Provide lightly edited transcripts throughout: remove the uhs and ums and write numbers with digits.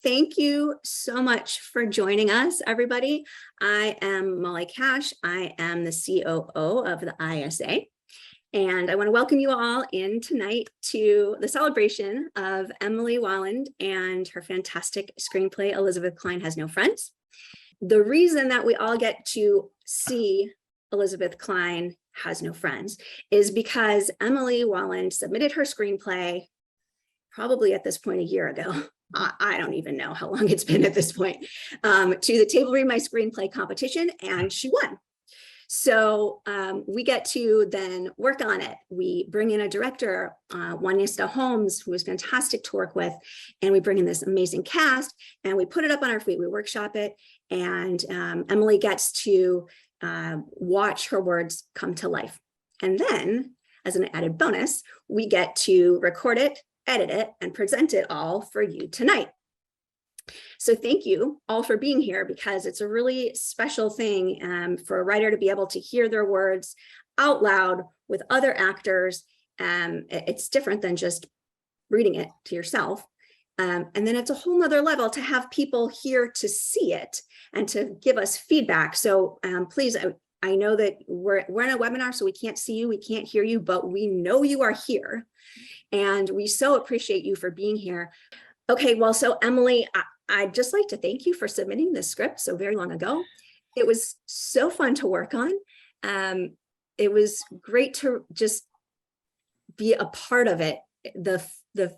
Thank you so much for joining us, everybody. I am Molly Kasch. I am the COO of the ISA. And I want to welcome you all in tonight to the celebration of Emily Wahlund and her fantastic screenplay, Elizabeth Kline Has No Friends. The reason that we all get to see Elizabeth Kline Has No Friends is because Emily Wahlund submitted her screenplay probably at this point a year ago. I don't even know how long it's been at this point, to the Table Read My Screenplay competition, and she won. So we get to then work on it. We bring in a director, Juanita Holmes, who was fantastic to work with, and we bring in this amazing cast, and we put it up on our feet. We workshop it, and Emily gets to watch her words come to life. And then, as an added bonus, we get to record it, edit it, and present it all for you tonight. So thank you all for being here, because it's a really special thing for a writer to be able to hear their words out loud with other actors. It's different than just reading it to yourself. And then it's a whole nother level to have people here to see it and to give us feedback. So please, I know that we're in a webinar, so we can't see you, we can't hear you, but we know you are here. And we so appreciate you for being here. Okay, well, so Emily, I'd just like to thank you for submitting this script so very long ago. It was so fun to work on. It was great to just be a part of it. The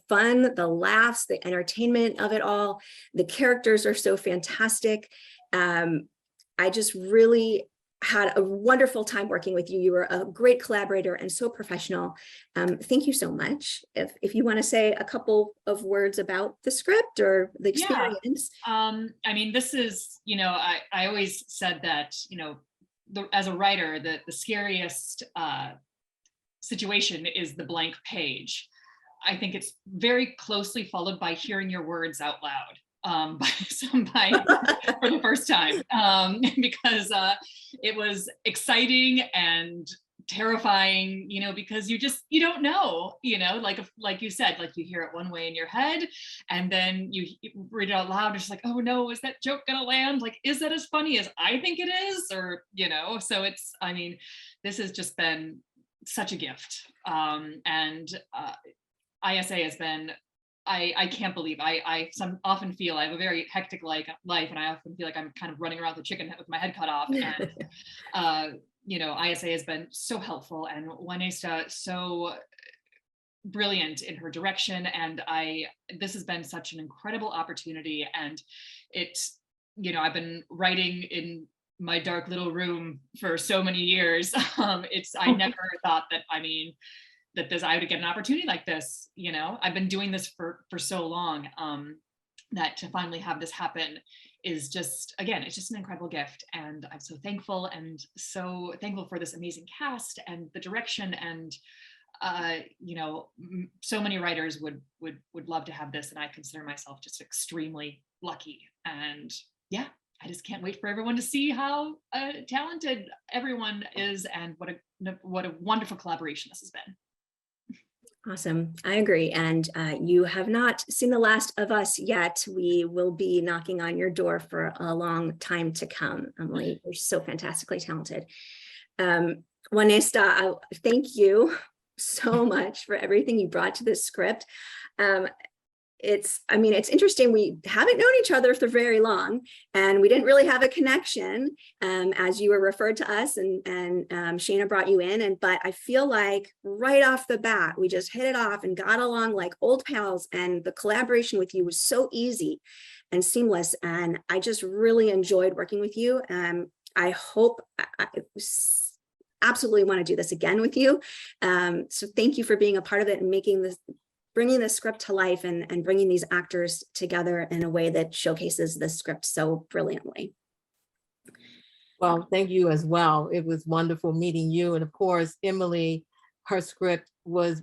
fun, the laughs, the entertainment of it all. The characters are so fantastic. I just really had a wonderful time working with you. You were a great collaborator and so professional. Thank you so much. If you want to say a couple of words about the script or the experience. Yeah. I mean, this is, I always said that, as a writer, the scariest situation is the blank page. I think it's very closely followed by hearing your words out loud. For the first time, because it was exciting and terrifying, because you don't know, like you said, like you hear it one way in your head and then you read it out loud, it's like, oh no, is that joke gonna land? Like, is that as funny as I think it is? Or, so it's, I mean, this has just been such a gift. And ISA has been, I can't believe, I often feel I have a very hectic life, and I often feel like I'm kind of running around the chicken with my head cut off. And ISA has been so helpful, and Juanita so brilliant in her direction, and this has been such an incredible opportunity. And it's, I've been writing in my dark little room for so many years. I never thought that, that I would get an opportunity like this. I've been doing this for so long, that to finally have this happen is just, again, it's just an incredible gift. And I'm so thankful, and so thankful for this amazing cast and the direction. And so many writers would love to have this, and I consider myself just extremely lucky. And yeah, I just can't wait for everyone to see how talented everyone is, and what a wonderful collaboration this has been. Awesome. I agree. And you have not seen the last of us yet. We will be knocking on your door for a long time to come. Emily, you're so fantastically talented. Juanita, thank you so much for everything you brought to this script. It's interesting. We haven't known each other for very long, and we didn't really have a connection as you were referred to us, and Shana brought you in. But I feel like right off the bat, we just hit it off and got along like old pals, and the collaboration with you was so easy and seamless. And I just really enjoyed working with you. I hope I absolutely want to do this again with you. So thank you for being a part of it and bringing the script to life, and bringing these actors together in a way that showcases the script so brilliantly. Well, thank you as well. It was wonderful meeting you. And of course, Emily, her script was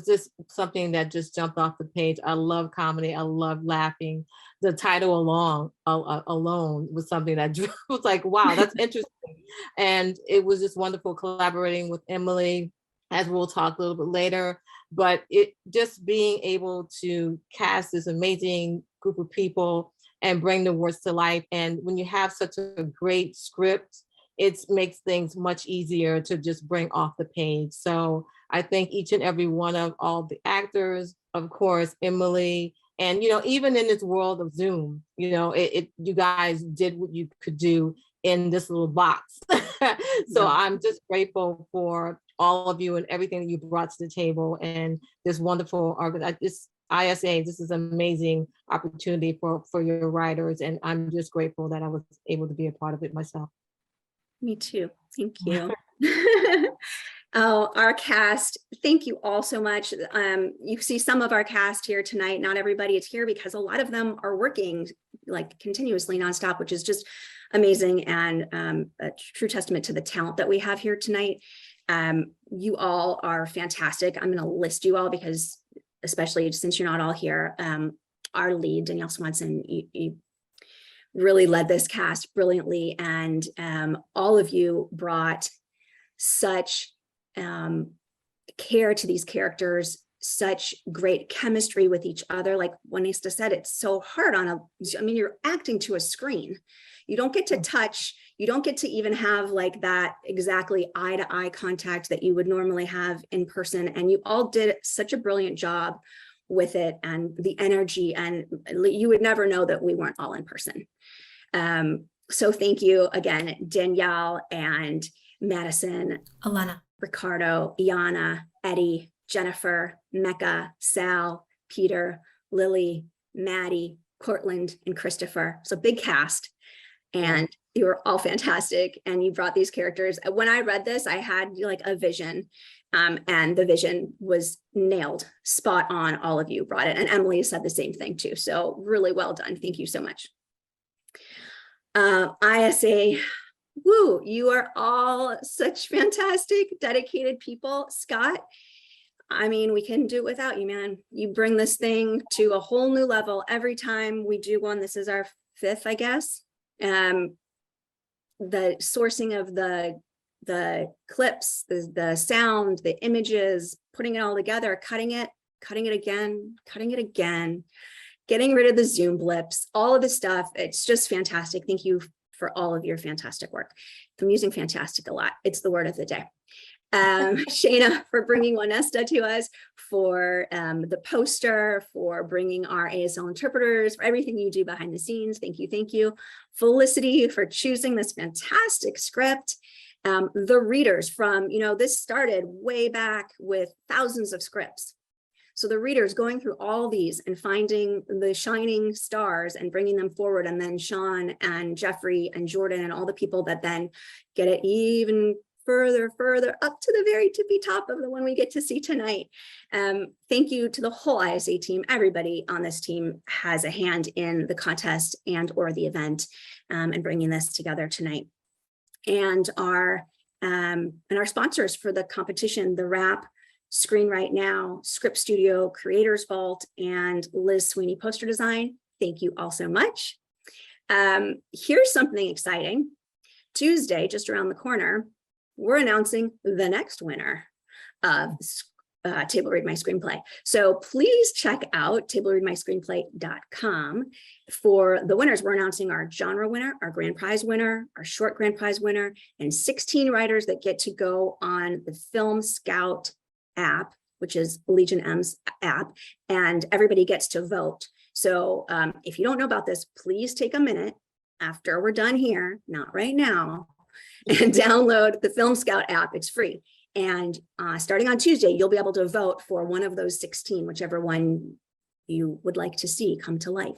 just something that just jumped off the page. I love comedy. I love laughing. The title alone was something that was like, wow, that's interesting. And it was just wonderful collaborating with Emily, as we'll talk a little bit later. But it just being able to cast this amazing group of people and bring the words to life. And when you have such a great script, it makes things much easier to just bring off the page. So I thank each and every one of all the actors, of course, Emily, and, even in this world of Zoom, you guys did what you could do in this little box. So I'm just grateful for all of you and everything that you brought to the table, and this wonderful this ISA. This is an amazing opportunity for your writers, and I'm just grateful that I was able to be a part of it myself. Me too. Thank you. Oh, our cast, thank you all so much. You see some of our cast here tonight. Not everybody is here because a lot of them are working like continuously nonstop, which is just amazing, and a true testament to the talent that we have here tonight. You all are fantastic. I'm going to list you all because, especially since you're not all here, our lead, Danielle Swanson, you really led this cast brilliantly, and all of you brought such care to these characters, such great chemistry with each other. Like Juanista said, it's so hard you're acting to a screen. You don't get to touch, you don't get to even have like that exactly eye-to-eye contact that you would normally have in person. And you all did such a brilliant job with it, and the energy, and you would never know that we weren't all in person. So thank you again, Danielle and Madison, Elena, Ricardo, Ianna, Eddie, Jennifer, Mecca, Sal, Peter, Lily, Maddie, Cortland, and Christopher. So big cast, and you were all fantastic, and you brought these characters. When I read this, I had like a vision, and the vision was nailed, spot on. All of you brought it, and Emily said the same thing too. So really well done. Thank you so much. ISA, woo, you are all such fantastic, dedicated people. Scott, I mean, we couldn't do it without you, man. You bring this thing to a whole new level every time we do one. This is our 5th, I guess. The sourcing of the clips, the sound, the images, putting it all together, cutting it again, getting rid of the Zoom blips, all of the stuff. It's just fantastic. Thank you for all of your fantastic work. I'm using fantastic a lot. It's the word of the day. Shayna, for bringing Juanista to us, for the poster, for bringing our ASL interpreters, for everything you do behind the scenes. Thank you, thank you. Felicity, for choosing this fantastic script. The readers from, this started way back with thousands of scripts. So the readers going through all these and finding the shining stars and bringing them forward, and then Sean and Jeffrey and Jordan and all the people that then get it even further up to the very tippy top of the one we get to see tonight. Thank you to the whole ISA team. Everybody on this team has a hand in the contest and or the event, and bringing this together tonight. And our sponsors for the competition, the Wrap, Screen Right Now, Script Studio, Creators Vault, and Liz Sweeney Poster Design. Thank you all so much. Here's something exciting. Tuesday, just around the corner, we're announcing the next winner of Table Read My Screenplay. So please check out tablereadmyscreenplay.com for the winners. We're announcing our genre winner, our grand prize winner, our short grand prize winner, and 16 writers that get to go on the Film Scout app, which is Legion M's app, and everybody gets to vote. So if you don't know about this, please take a minute after we're done here, not right now, and download the Film Scout app. It's free. And starting on Tuesday, you'll be able to vote for one of those 16, whichever one you would like to see come to life.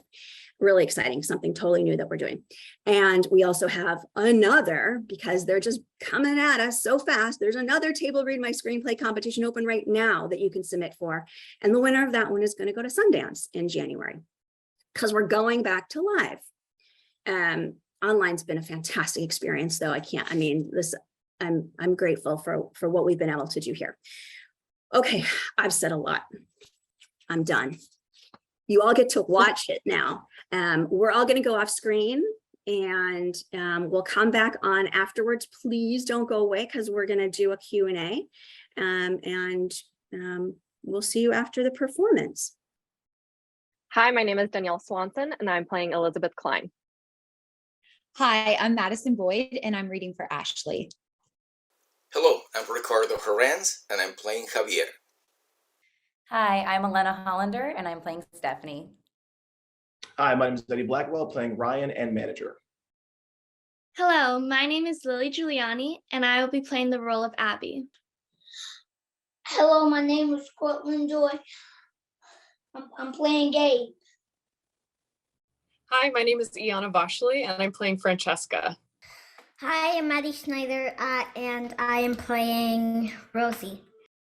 Really exciting, something totally new that we're doing. And we also have another, because they're just coming at us so fast, there's another Table Read My Screenplay competition open right now that you can submit for. And the winner of that one is going to go to Sundance in January, because we're going back to live. Online's been a fantastic experience, though. I'm grateful for what we've been able to do here. Okay, I've said a lot. I'm done. You all get to watch it now. We're all going to go off screen, and we'll come back on afterwards. Please don't go away, because we're going to do a Q&A, and we'll see you after the performance. Hi, my name is Danielle Swanson, and I'm playing Elizabeth Kline. Hi, I'm Madison Boyd, and I'm reading for Ashley. Hello, I'm Ricardo Herranz, and I'm playing Javier. Hi, I'm Elena Hollander, and I'm playing Stephanie. Hi, my name is Blackwell, playing Ryan and manager. Hello, my name is Lily Giuliani, and I will be playing the role of Abby. Hello, my name is Cortland Joy. I'm playing Gabe. Hi, my name is Ianna Vasale, and I'm playing Francesca. Hi, I'm Maddie Schneider, and I am playing Rosie.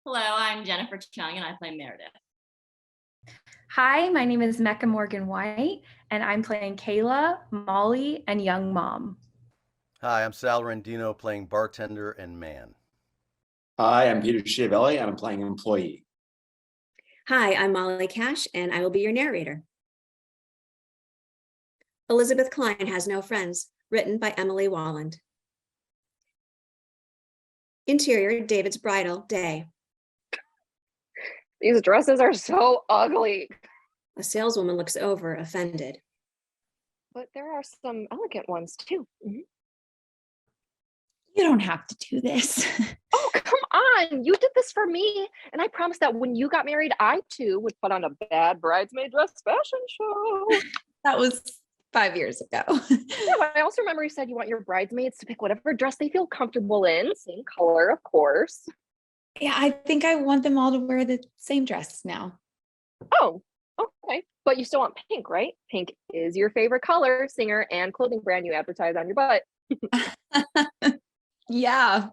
Hello, I'm Jennifer Cheung, and I play Meredith. Hi, my name is Mecca Morgan White, and I'm playing Kayla, Molly, and Young Mom. Hi, I'm Sal Rendino, playing bartender and man. Hi, I'm Peter Schiavelli, and I'm playing employee. Hi, I'm Molly Kasch, and I will be your narrator. Elizabeth Kline Has No Friends, written by Emily Wahlund. Interior, David's Bridal, day. These dresses are so ugly. A saleswoman looks over, offended. But there are some elegant ones too. You don't have to do this. Oh, come on. You did this for me. And I promised that when you got married, I too would put on a bad bridesmaid dress fashion show. That was 5 years ago. Yeah, but I also remember you said you want your bridesmaids to pick whatever dress they feel comfortable in, same color, of course. Yeah, I think I want them all to wear the same dress now. Oh, okay. But you still want pink, right? Pink is your favorite color, singer, and clothing brand you advertise on your butt. Yeah,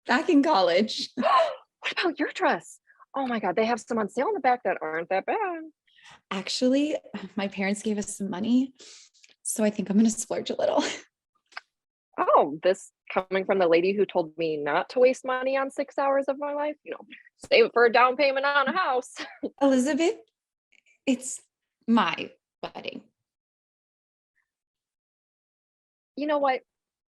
back in college. What about your dress? Oh my God, they have some on sale in the back that aren't that bad. Actually, my parents gave us some money, so I think I'm gonna splurge a little. Oh, this coming from the lady who told me not to waste money on 6 hours of my life, save it for a down payment on a house. Elizabeth, it's my wedding. You know what?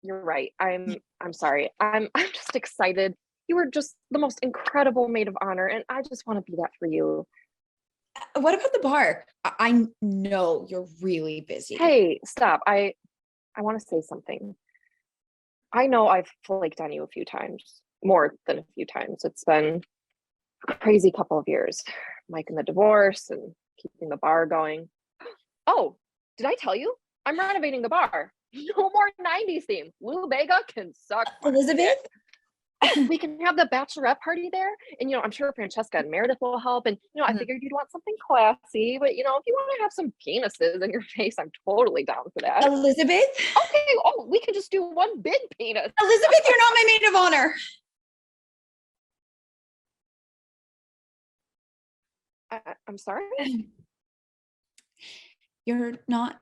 You're right. I'm sorry. I'm just excited. You were just the most incredible maid of honor, and I just want to be that for you. What about the bar? I know you're really busy. Hey, stop. I want to say something. I know I've flaked on you a few times, more than a few times. It's been a crazy couple of years. Mike and the divorce and keeping the bar going. Oh, did I tell you? I'm renovating the bar. No more 90s theme. Lou Bega can suck. Elizabeth? We can have the bachelorette party there. And, I'm sure Francesca and Meredith will help. And, I figured you'd want something classy. But, if you want to have some penises in your face, I'm totally down for that. Elizabeth? Okay. Oh, we can just do one big penis. Elizabeth, you're not my maid of honor. I'm sorry? You're not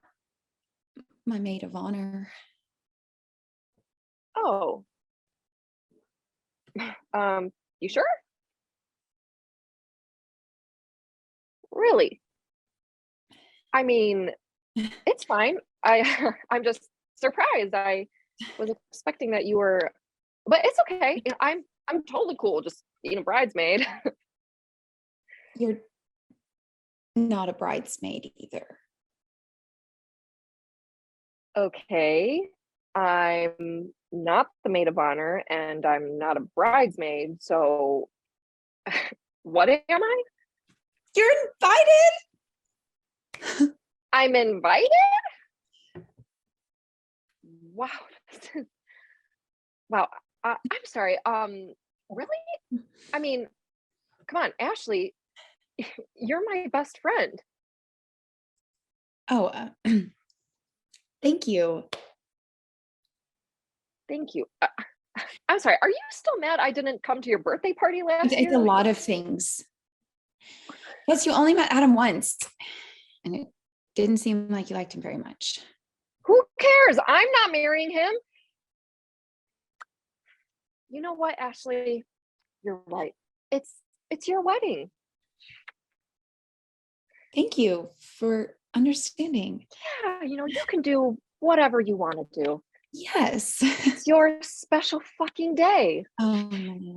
my maid of honor. Oh. You sure? Really? I mean, it's fine. I'm just surprised. I was expecting that you were, but it's okay. I'm totally cool just being a bridesmaid. You're not a bridesmaid either. Okay. I'm not the maid of honor and I'm not a bridesmaid. So what am I? You're invited. I'm invited? Wow. Wow. I'm sorry. Really? I mean, come on, Ashley, you're my best friend. Oh, thank you. Thank you. I'm sorry. Are you still mad I didn't come to your birthday party last year? It's a lot of things. Plus, you only met Adam once, and it didn't seem like you liked him very much. Who cares? I'm not marrying him. You know what, Ashley? You're right. It's your wedding. Thank you for understanding. Yeah, you can do whatever you want to do. Yes. It's your special fucking day. Oh,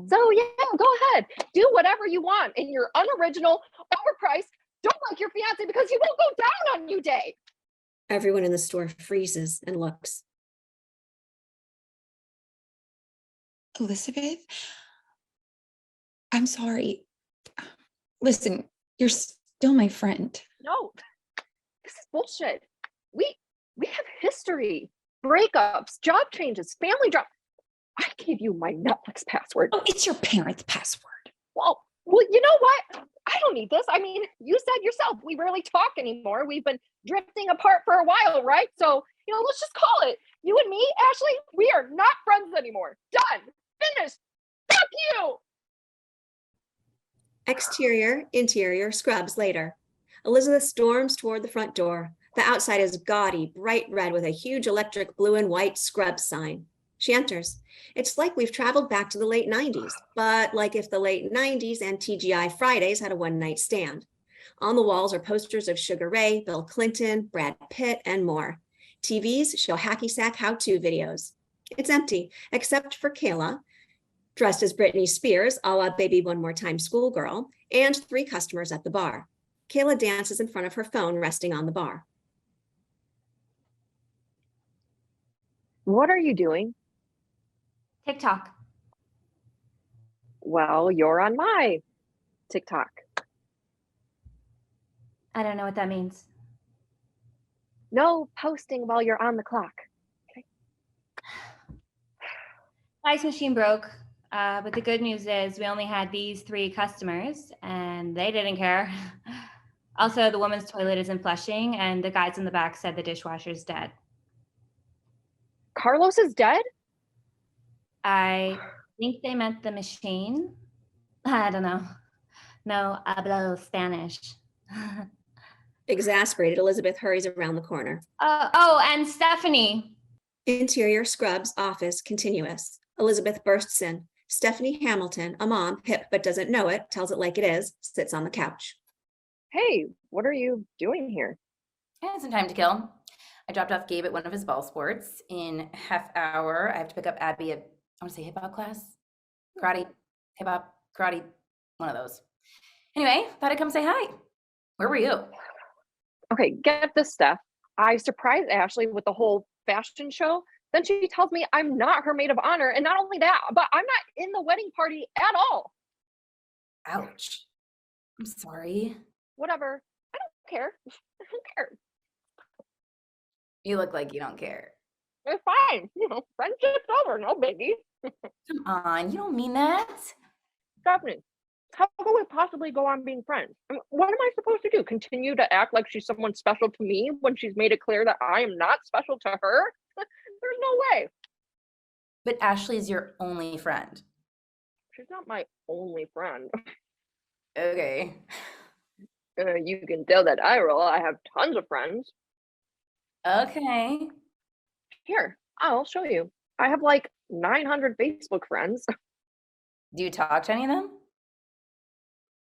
so yeah, go ahead. Do whatever you want in your unoriginal, overpriced, don't like your fiance because he won't go down on you day. Everyone in the store freezes and looks. Elizabeth, I'm sorry. Listen, you're still my friend. No, this is bullshit. We have history, breakups, job changes, family drama. I gave you my Netflix password. Oh, it's your parents' password. Well, you know what? I don't need this. I mean, you said yourself, we rarely talk anymore. We've been drifting apart for a while, right? So, let's just call it. You and me, Ashley, we are not friends anymore. Done. Finished. Fuck you. Exterior, interior, scrubs later. Elizabeth storms toward the front door. The outside is gaudy, bright red with a huge electric blue and white scrubs sign. She enters. It's like we've traveled back to the late 90s, but like if the late 90s and TGI Fridays had a one-night stand. On the walls are posters of Sugar Ray, Bill Clinton, Brad Pitt, and more. TVs show hacky sack how-to videos. It's empty, except for Kayla, dressed as Britney Spears, a la Baby One More Time schoolgirl, and 3 customers at the bar. Kayla dances in front of her phone resting on the bar. What are you doing? TikTok. Well, you're on my TikTok. I don't know what that means. No posting while you're on the clock. Okay. Ice machine broke, but the good news is we only had these 3 customers and they didn't care. Also, the woman's toilet isn't flushing and the guys in the back said the dishwasher's dead. Carlos is dead? I think they meant the machine. I don't know. No hablo Spanish. Exasperated, Elizabeth hurries around the corner. Oh, and Stephanie. Interior, scrubs, office, continuous. Elizabeth bursts in. Stephanie Hamilton, a mom, hip but doesn't know it, tells it like it is, sits on the couch. Hey, what are you doing here? I had some time to kill. I dropped off Gabe at one of his ball sports. In half hour, I have to pick up Abby at, I want to say hip hop class? Karate, hip hop, karate, one of those. Anyway, thought I'd come say hi. Where were you? Okay, get this, Steph. I surprised Ashley with the whole fashion show. Then she tells me I'm not her maid of honor. And not only that, but I'm not in the wedding party at all. Ouch. I'm sorry. Whatever. I don't care. I don't care. You look like you don't care. It's fine. Friendship's over. No biggie. Come on, you don't mean that. Stephanie, how could we possibly go on being friends? I mean, what am I supposed to do? Continue to act like she's someone special to me when she's made it clear that I am not special to her? There's no way. But Ashley's your only friend. She's not my only friend. Okay. You can tell that I roll. I have tons of friends. Okay. Here, I'll show you. I have like 900 Facebook friends. Do you talk to any of them?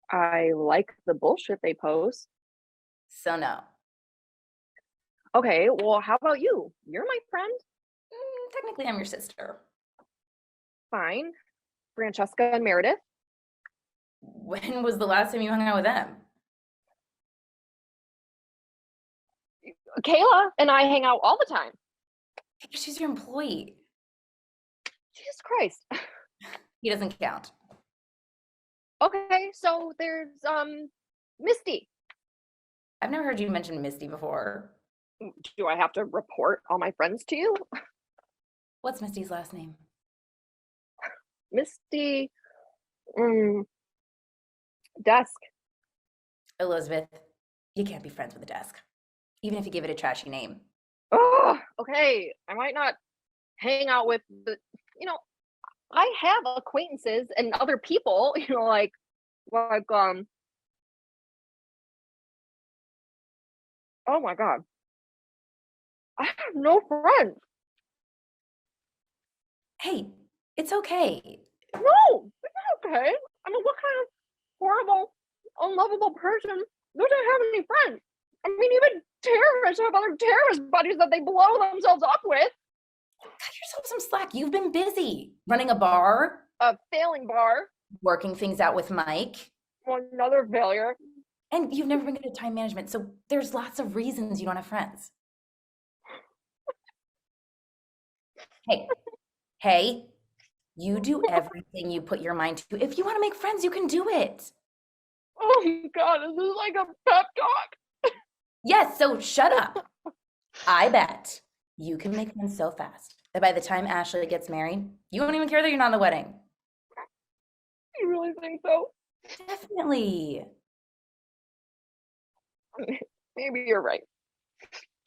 I like the bullshit they post. So no. Okay, well, how about you? You're my friend. Technically, I'm your sister. Fine. Francesca and Meredith. When was the last time you hung out with them? Kayla and I hang out all the time. She's your employee. Jesus Christ. He doesn't count. Okay, so there's Misty. I've never heard you mention Misty before. Do I have to report all my friends to you? What's Misty's last name? Misty. Desk. Elizabeth, you can't be friends with a desk, even if you give it a trashy name. Oh, okay. I might not hang out with the, I have acquaintances and other people, like, oh my God. I have no friends. Hey, it's okay. No, it's not okay. I mean, what kind of horrible, unlovable person doesn't have any friends? I mean, even terrorists have other terrorist buddies that they blow themselves up with. Cut yourself some slack. You've been busy running a bar, A failing bar. working things out with Mike. Another failure. And you've never been good at time management, so there's lots of reasons you don't have friends. Hey, you do everything you put your mind to. If you want to make friends, you can do it. Oh my God, is this like a pep talk? Yes, so shut up. I bet you can make friends so fast that by the time Ashley gets married, you won't even care that you're not in the wedding. You really think so? Definitely. Maybe you're right.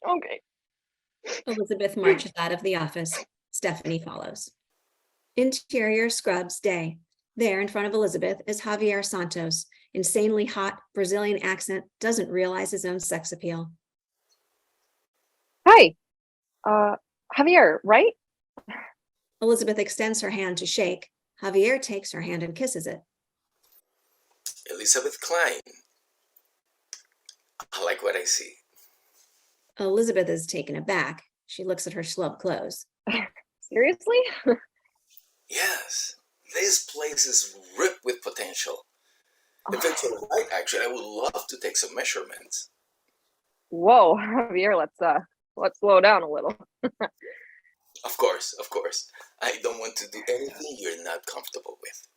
Okay. Elizabeth marches out of the office. Stephanie follows. Interior scrubs day. There in front of Elizabeth is Javier Santos. Insanely hot Brazilian accent, doesn't realize his own sex appeal. Hi. Javier, right? Elizabeth extends her hand to shake. Javier takes her hand and kisses it. Elizabeth Kline. I like what I see. Elizabeth is taken aback. She looks at her schlub clothes. Seriously? Yes, this place is ripped with potential. If it's all right, actually, I would love to take some measurements. Whoa, Javier, let's slow down a little. Of course. I don't want to do anything you're not comfortable with.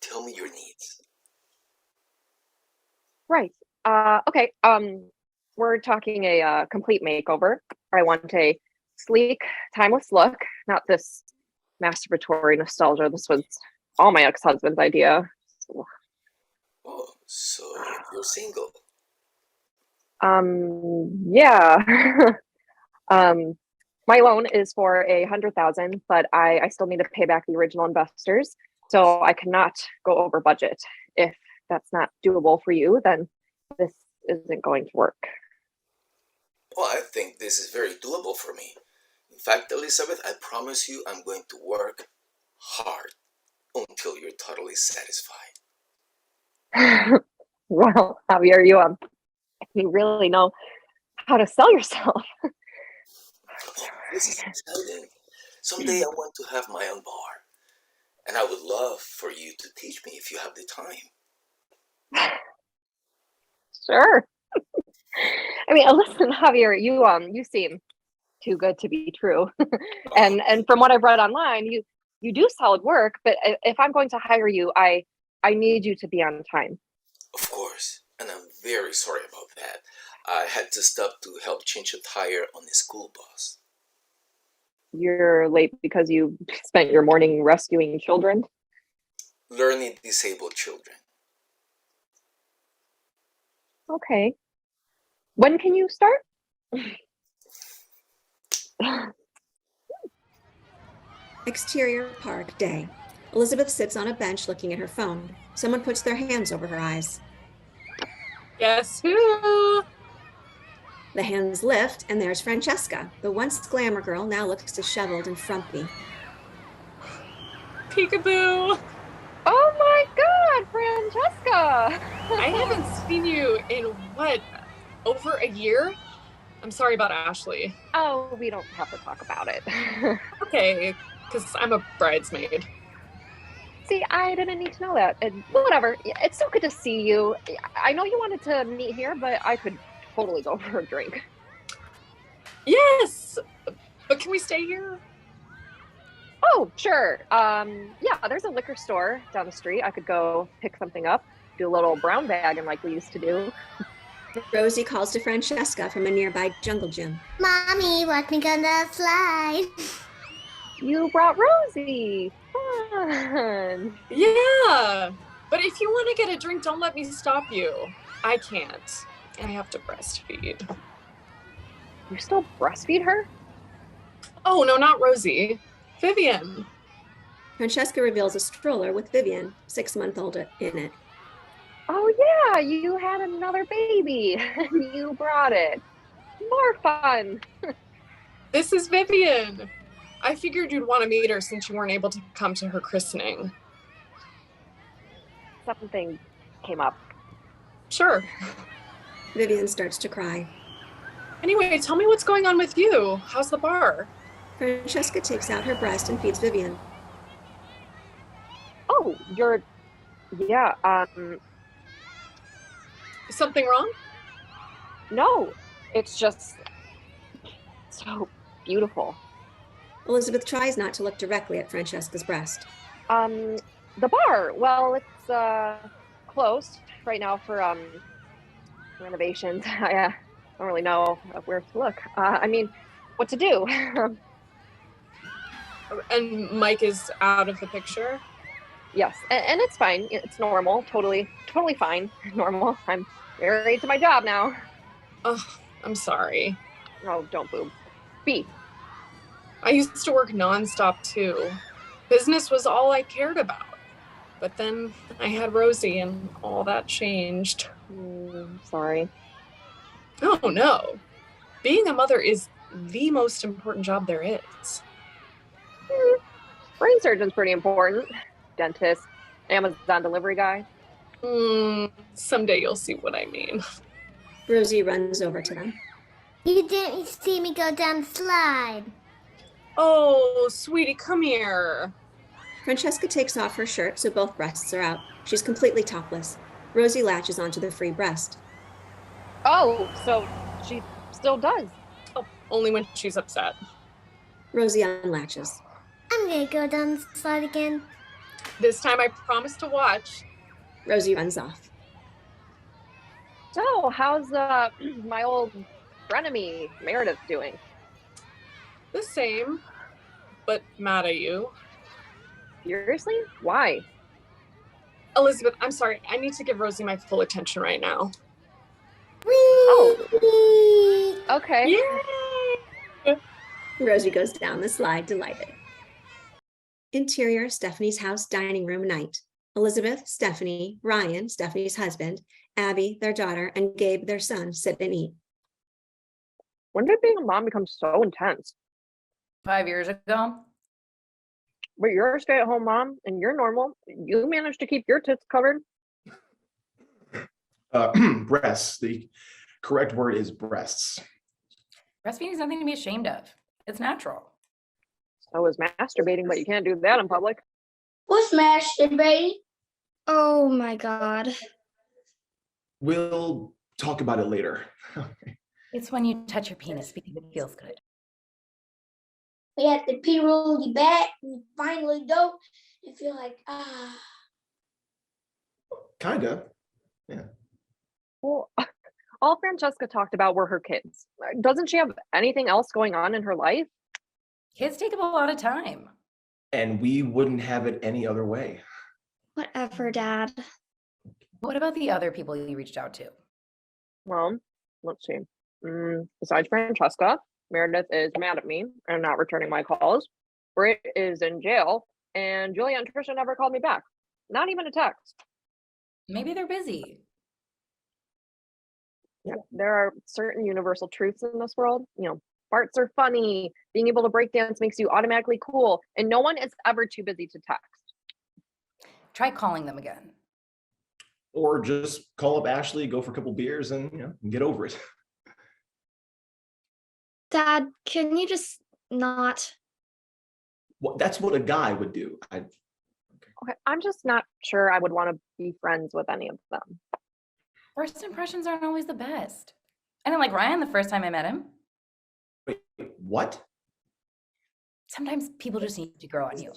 Tell me your needs. Right. Okay. We're talking a complete makeover. I want a sleek, timeless look, not this masturbatory nostalgia. This was all my ex-husband's idea. Oh, so you're single? Yeah. My loan is for $100,000, but I still need to pay back the original investors, so I cannot go over budget. If that's not doable for you, then this isn't going to work. Well, I think this is very doable for me. In fact, Elizabeth, I promise you I'm going to work hard until you're totally satisfied. Well, Javier, you really know how to sell yourself. This is exciting. Someday I want to have my own bar. And I would love for you to teach me if you have the time. Sure. I mean, listen, Javier, you seem too good to be true. and from what I've read online, you do solid work, but if I'm going to hire you, I need you to be on time. Of course, and I'm very sorry about that. I had to stop to help change a tire on the school bus. You're late because you spent your morning rescuing children? Learning disabled children. Okay. When can you start? Exterior park day. Elizabeth sits on a bench looking at her phone. Someone puts their hands over her eyes. Guess who? The hands lift, and there's Francesca. The once glamour girl now looks disheveled and frumpy. Peekaboo! Oh my God, Francesca! I haven't seen you in, what, over a year? I'm sorry about Ashley. Oh, we don't have to talk about it. Okay, because I'm a bridesmaid. See, I didn't need to know that. And whatever, it's so good to see you. I know you wanted to meet here, but I could totally go for a drink. Yes, but can we stay here? Oh, sure. Yeah, there's a liquor store down the street. I could go pick something up, do a little brown bagging like we used to do. Rosie calls to Francesca from a nearby jungle gym. Mommy, watch me go down the slide. You brought Rosie. Fun. Yeah, but if you want to get a drink, don't let me stop you. I can't. I have to breastfeed. You still breastfeed her? Oh, no, not Rosie. Vivian. Francesca reveals a stroller with Vivian, 6-month-old, in it. Oh yeah, you had another baby. You brought it. More fun. This is Vivian. I figured you'd want to meet her since you weren't able to come to her christening. Something came up. Sure. Vivian starts to cry. Anyway, tell me what's going on with you. How's the bar? Francesca takes out her breast and feeds Vivian. Oh, yeah, Something wrong? No, it's just so beautiful. Elizabeth tries not to look directly at Francesca's breast. The bar, well, it's closed right now for renovations. I don't really know where to look. I mean, what to do. And Mike is out of the picture? Yes, and it's fine. It's normal. Totally fine. Normal. I'm married to my job now. Oh, I'm sorry. Oh, don't boo. B. I used to work nonstop too. Business was all I cared about. But then I had Rosie and all that changed. Sorry. Oh no. Being a mother is the most important job there is. Brain surgeon's pretty important. Dentist, Amazon delivery guy. Someday you'll see what I mean. Rosie runs over to them. You didn't see me go down the slide. Oh, sweetie, come here. Francesca takes off her shirt so both breasts are out. She's completely topless. Rosie latches onto the free breast. Oh, so she still does. Oh, only when she's upset. Rosie unlatches. I'm gonna go down the slide again. This time I promise to watch. Rosie runs off. So, how's my old frenemy Meredith doing? The same, but mad at you. Seriously? Why? Elizabeth, I'm sorry. I need to give Rosie my full attention right now. Oh. Okay. Yay! Rosie goes down the slide, delighted. Interior, Stephanie's house dining room night. Elizabeth, Stephanie, Ryan, Stephanie's husband, Abby, their daughter, and Gabe, their son, sit and eat. When did being a mom become so intense? 5 years ago. But you're a stay-at-home mom and you're normal. You managed to keep your tits covered. Breasts. The correct word is breasts. Breastfeeding is nothing to be ashamed of. It's natural. So is masturbating, but you can't do that in public. What's masturbating? Oh my God. We'll talk about it later. It's when you touch your penis because it feels good. We have to pee roll you back and finally go and feel like, Kinda. Yeah. Well, all Francesca talked about were her kids. Doesn't she have anything else going on in her life? Kids take up a lot of time. And we wouldn't have it any other way. Whatever, Dad. What about the other people you reached out to? Well, let's see. Besides Francesca, Meredith is mad at me and not returning my calls. Britt is in jail, and Julia and Trisha never called me back. Not even a text. Maybe they're busy. Yeah, there are certain universal truths in this world. You know, farts are funny. Being able to break dance makes you automatically cool, and no one is ever too busy to text. Try calling them again. Or just call up Ashley, go for a couple beers, and get over it. Dad, can you just not? Well, that's what a guy would do. Okay, I'm just not sure I would want to be friends with any of them. First impressions aren't always the best. I didn't like Ryan the first time I met him. Wait, what? Sometimes people just need to grow on you.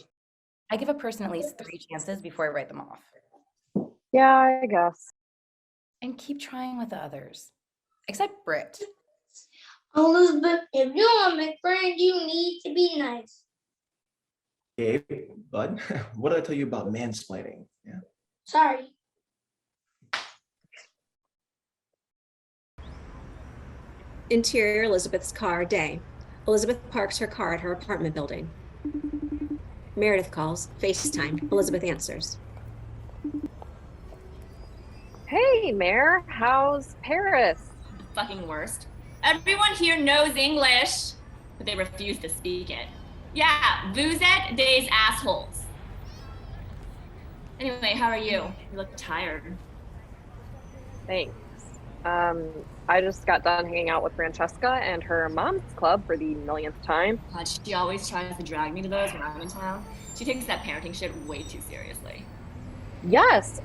I give a person at least 3 chances before I write them off. Yeah, I guess. And keep trying with the others. Except Britt. Elizabeth, if you want to make friends, you need to be nice. Gabe, bud, what did I tell you about mansplaining? Yeah. Sorry. Interior, Elizabeth's car, day. Elizabeth parks her car at her apartment building. Meredith calls, FaceTime. Elizabeth answers. Hey, Mare, how's Paris? The fucking worst. Everyone here knows English, but they refuse to speak it. Yeah, vous êtes des assholes. Anyway, how are you? You look tired. Thanks. I just got done hanging out with Francesca and her mom's club for the millionth time. God, she always tries to drag me to those when I'm in town. She takes that parenting shit way too seriously. Yes.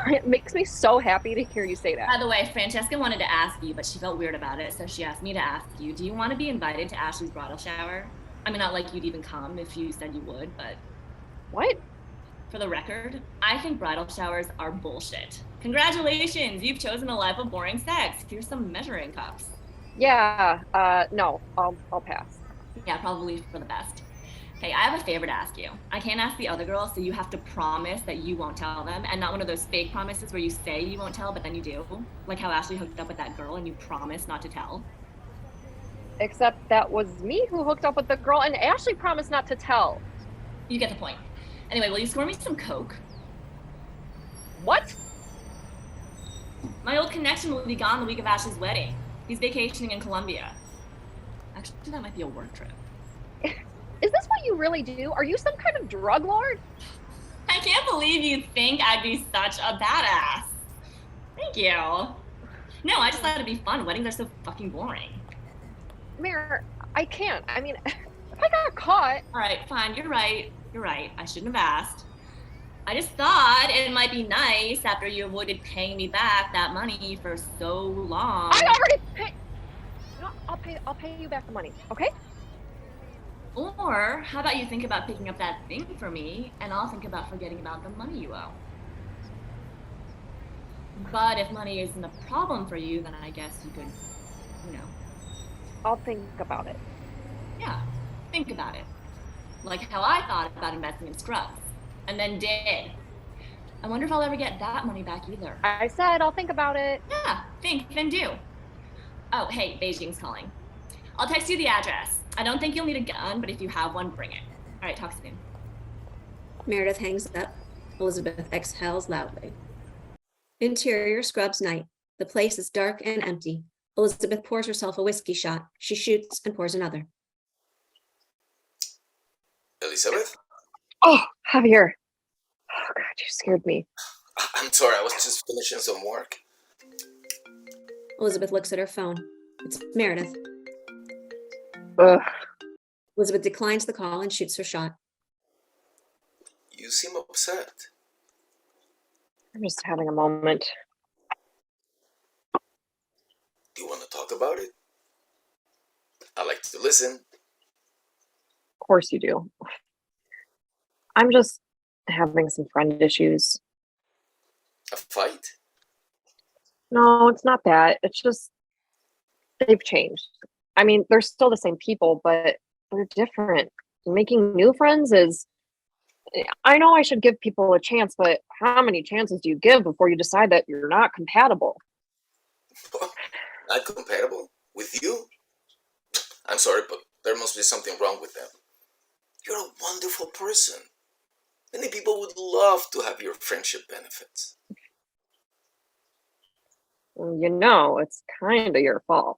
It makes me so happy to hear you say that. By the way, Francesca wanted to ask you, but she felt weird about it, so she asked me to ask you, do you want to be invited to Ashley's bridal shower? I mean, not like you'd even come if you said you would, but... What? For the record, I think bridal showers are bullshit. Congratulations, you've chosen a life of boring sex. Here's some measuring cups. Yeah, no, I'll pass. Yeah, probably for the best. Hey, I have a favor to ask you. I can't ask the other girls, so you have to promise that you won't tell them, and not one of those fake promises where you say you won't tell, but then you do. Like how Ashley hooked up with that girl and you promised not to tell. Except that was me who hooked up with the girl, and Ashley promised not to tell. You get the point. Anyway, will you score me some coke? What? My old connection will be gone the week of Ashley's wedding. He's vacationing in Colombia. Actually, that might be a work trip. Is this what you really do? Are you some kind of drug lord? I can't believe you think I'd be such a badass. Thank you. No, I just thought it'd be fun. Weddings are so fucking boring. Mare, I can't. I mean, if I got caught... All right, fine. You're right. You're right. I shouldn't have asked. I just thought it might be nice after you avoided paying me back that money for so long. I already paid... No, I'll pay you back the money, okay? Or how about you think about picking up that thing for me, and I'll think about forgetting about the money you owe. But if money isn't a problem for you, then I guess you could, you know. I'll think about it. Yeah, think about it. Like how I thought about investing in Scrubs, and then did. I wonder if I'll ever get that money back either. I said I'll think about it. Yeah, think, then do. Oh, hey, Beijing's calling. I'll text you the address. I don't think you'll need a gun, but if you have one, bring it. All right, talk soon. Meredith hangs up. Elizabeth exhales loudly. Interior Scrubs night. The place is dark and empty. Elizabeth pours herself a whiskey shot. She shoots and pours another. Elizabeth? Oh, Javier. Oh, God, you scared me. I'm sorry, I was just finishing some work. Elizabeth looks at her phone. It's Meredith. Ugh. Elizabeth declines the call and shoots her shot. You seem upset. I'm just having a moment. Do you want to talk about it? I like to listen. Of course you do. I'm just having some friend issues. A fight? No, it's not that. It's just they've changed. I mean, they're still the same people, but they're different. Making new friends is... I know I should give people a chance, but how many chances do you give before you decide that you're not compatible? Not compatible? With you? I'm sorry, but there must be something wrong with them. You're a wonderful person. Many people would love to have your friendship benefits. You know, it's kind of your fault.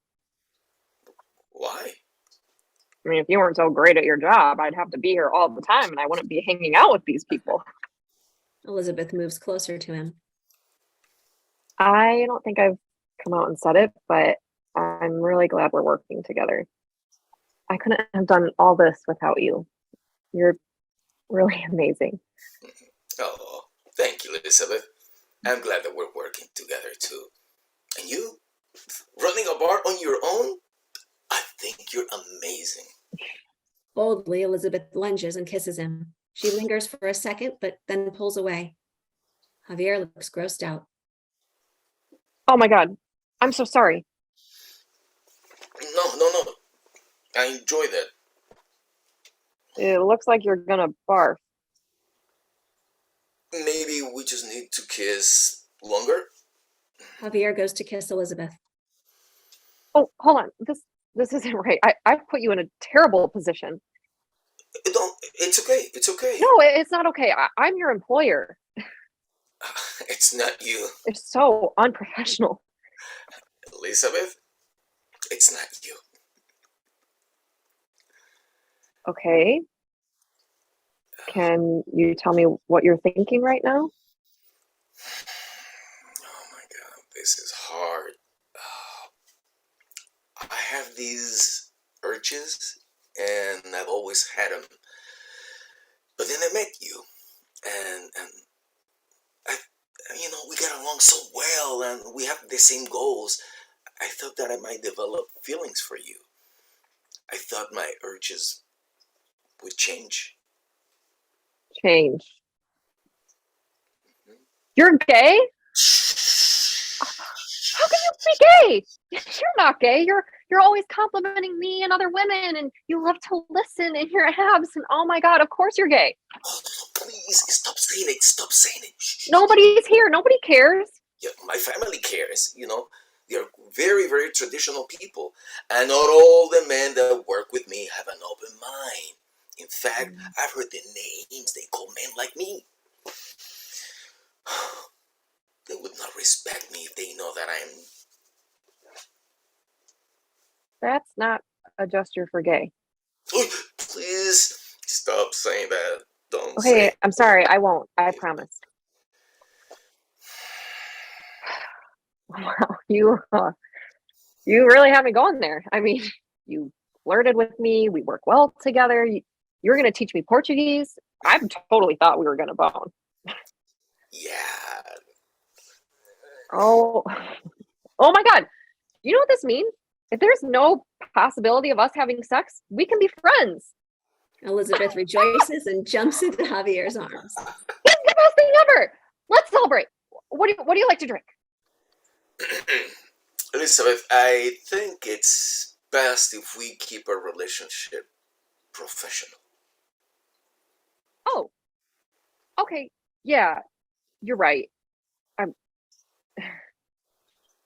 Why? I mean, if you weren't so great at your job, I'd have to be here all the time and I wouldn't be hanging out with these people. Elizabeth moves closer to him. I don't think I've come out and said it, but I'm really glad we're working together. I couldn't have done all this without you. You're really amazing. Oh, thank you, Elizabeth. I'm glad that we're working together too. And you? Running a bar on your own? I think you're amazing. Boldly, Elizabeth lunges and kisses him. She lingers for a second, but then pulls away. Javier looks grossed out. Oh my God. I'm so sorry. No. I enjoy that. It looks like you're gonna barf. Maybe we just need to kiss longer? Javier goes to kiss Elizabeth. Oh, hold on. This isn't right. I've put you in a terrible position. It's okay. It's okay. No, it's not okay. I'm your employer. It's not you. It's so unprofessional. Elizabeth, it's not you. Okay. Can you tell me what you're thinking right now? Oh my God, this is hard. I have these urges, and I've always had them. But then I met you, and we get along so well and we have the same goals. I thought that I might develop feelings for you. I thought my urges would change. Change. You're gay? How can you be gay? You're not gay. You're always complimenting me and other women, and you love to listen in your abs. And oh my God, of course you're gay. Oh, please stop saying it. Stop saying it. Nobody's here. Nobody cares. Yeah, my family cares. They're very, very traditional people, and not all the men that work with me have an open mind. In fact, I've heard the names they call men like me. They would not respect me if they know that I'm... That's not a gesture for gay. Please stop saying that. Don't Okay, say it. I'm sorry. I won't. I promise. Wow, you really have me going there. I mean, you flirted with me. We work well together. You're going to teach me Portuguese. I totally thought we were going to bone. Yeah. Oh my God. You know what this means? If there's no possibility of us having sex, we can be friends. Elizabeth rejoices and jumps into Javier's arms. It's the best thing ever. Let's celebrate. What do you like to drink? Elizabeth, I think it's best if we keep our relationship professional. Oh, okay. Yeah, you're right.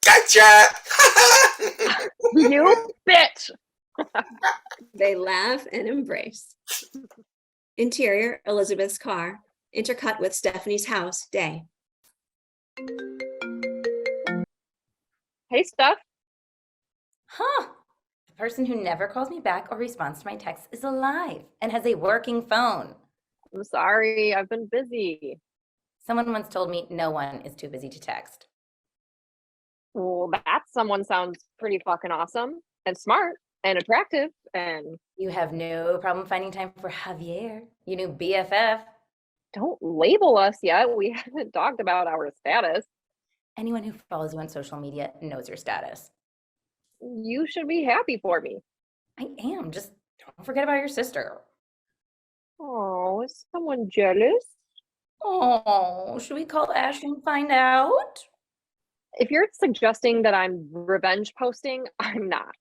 Gotcha! You bitch! They laugh and embrace. Interior, Elizabeth's car. Intercut with Stephanie's house, day. Hey, Steph. Huh. The person who never calls me back or responds to my texts is alive and has a working phone. I'm sorry, I've been busy. Someone once told me no one is too busy to text. Well, that someone sounds pretty fucking awesome and smart and attractive and... You have no problem finding time for Javier, your new BFF. Don't label us yet. We haven't talked about our status. Anyone who follows you on social media knows your status. You should be happy for me. I am. Just don't forget about your sister. Oh, is someone jealous? Oh, should we call Ashley and find out? If you're suggesting that I'm revenge posting, I'm not.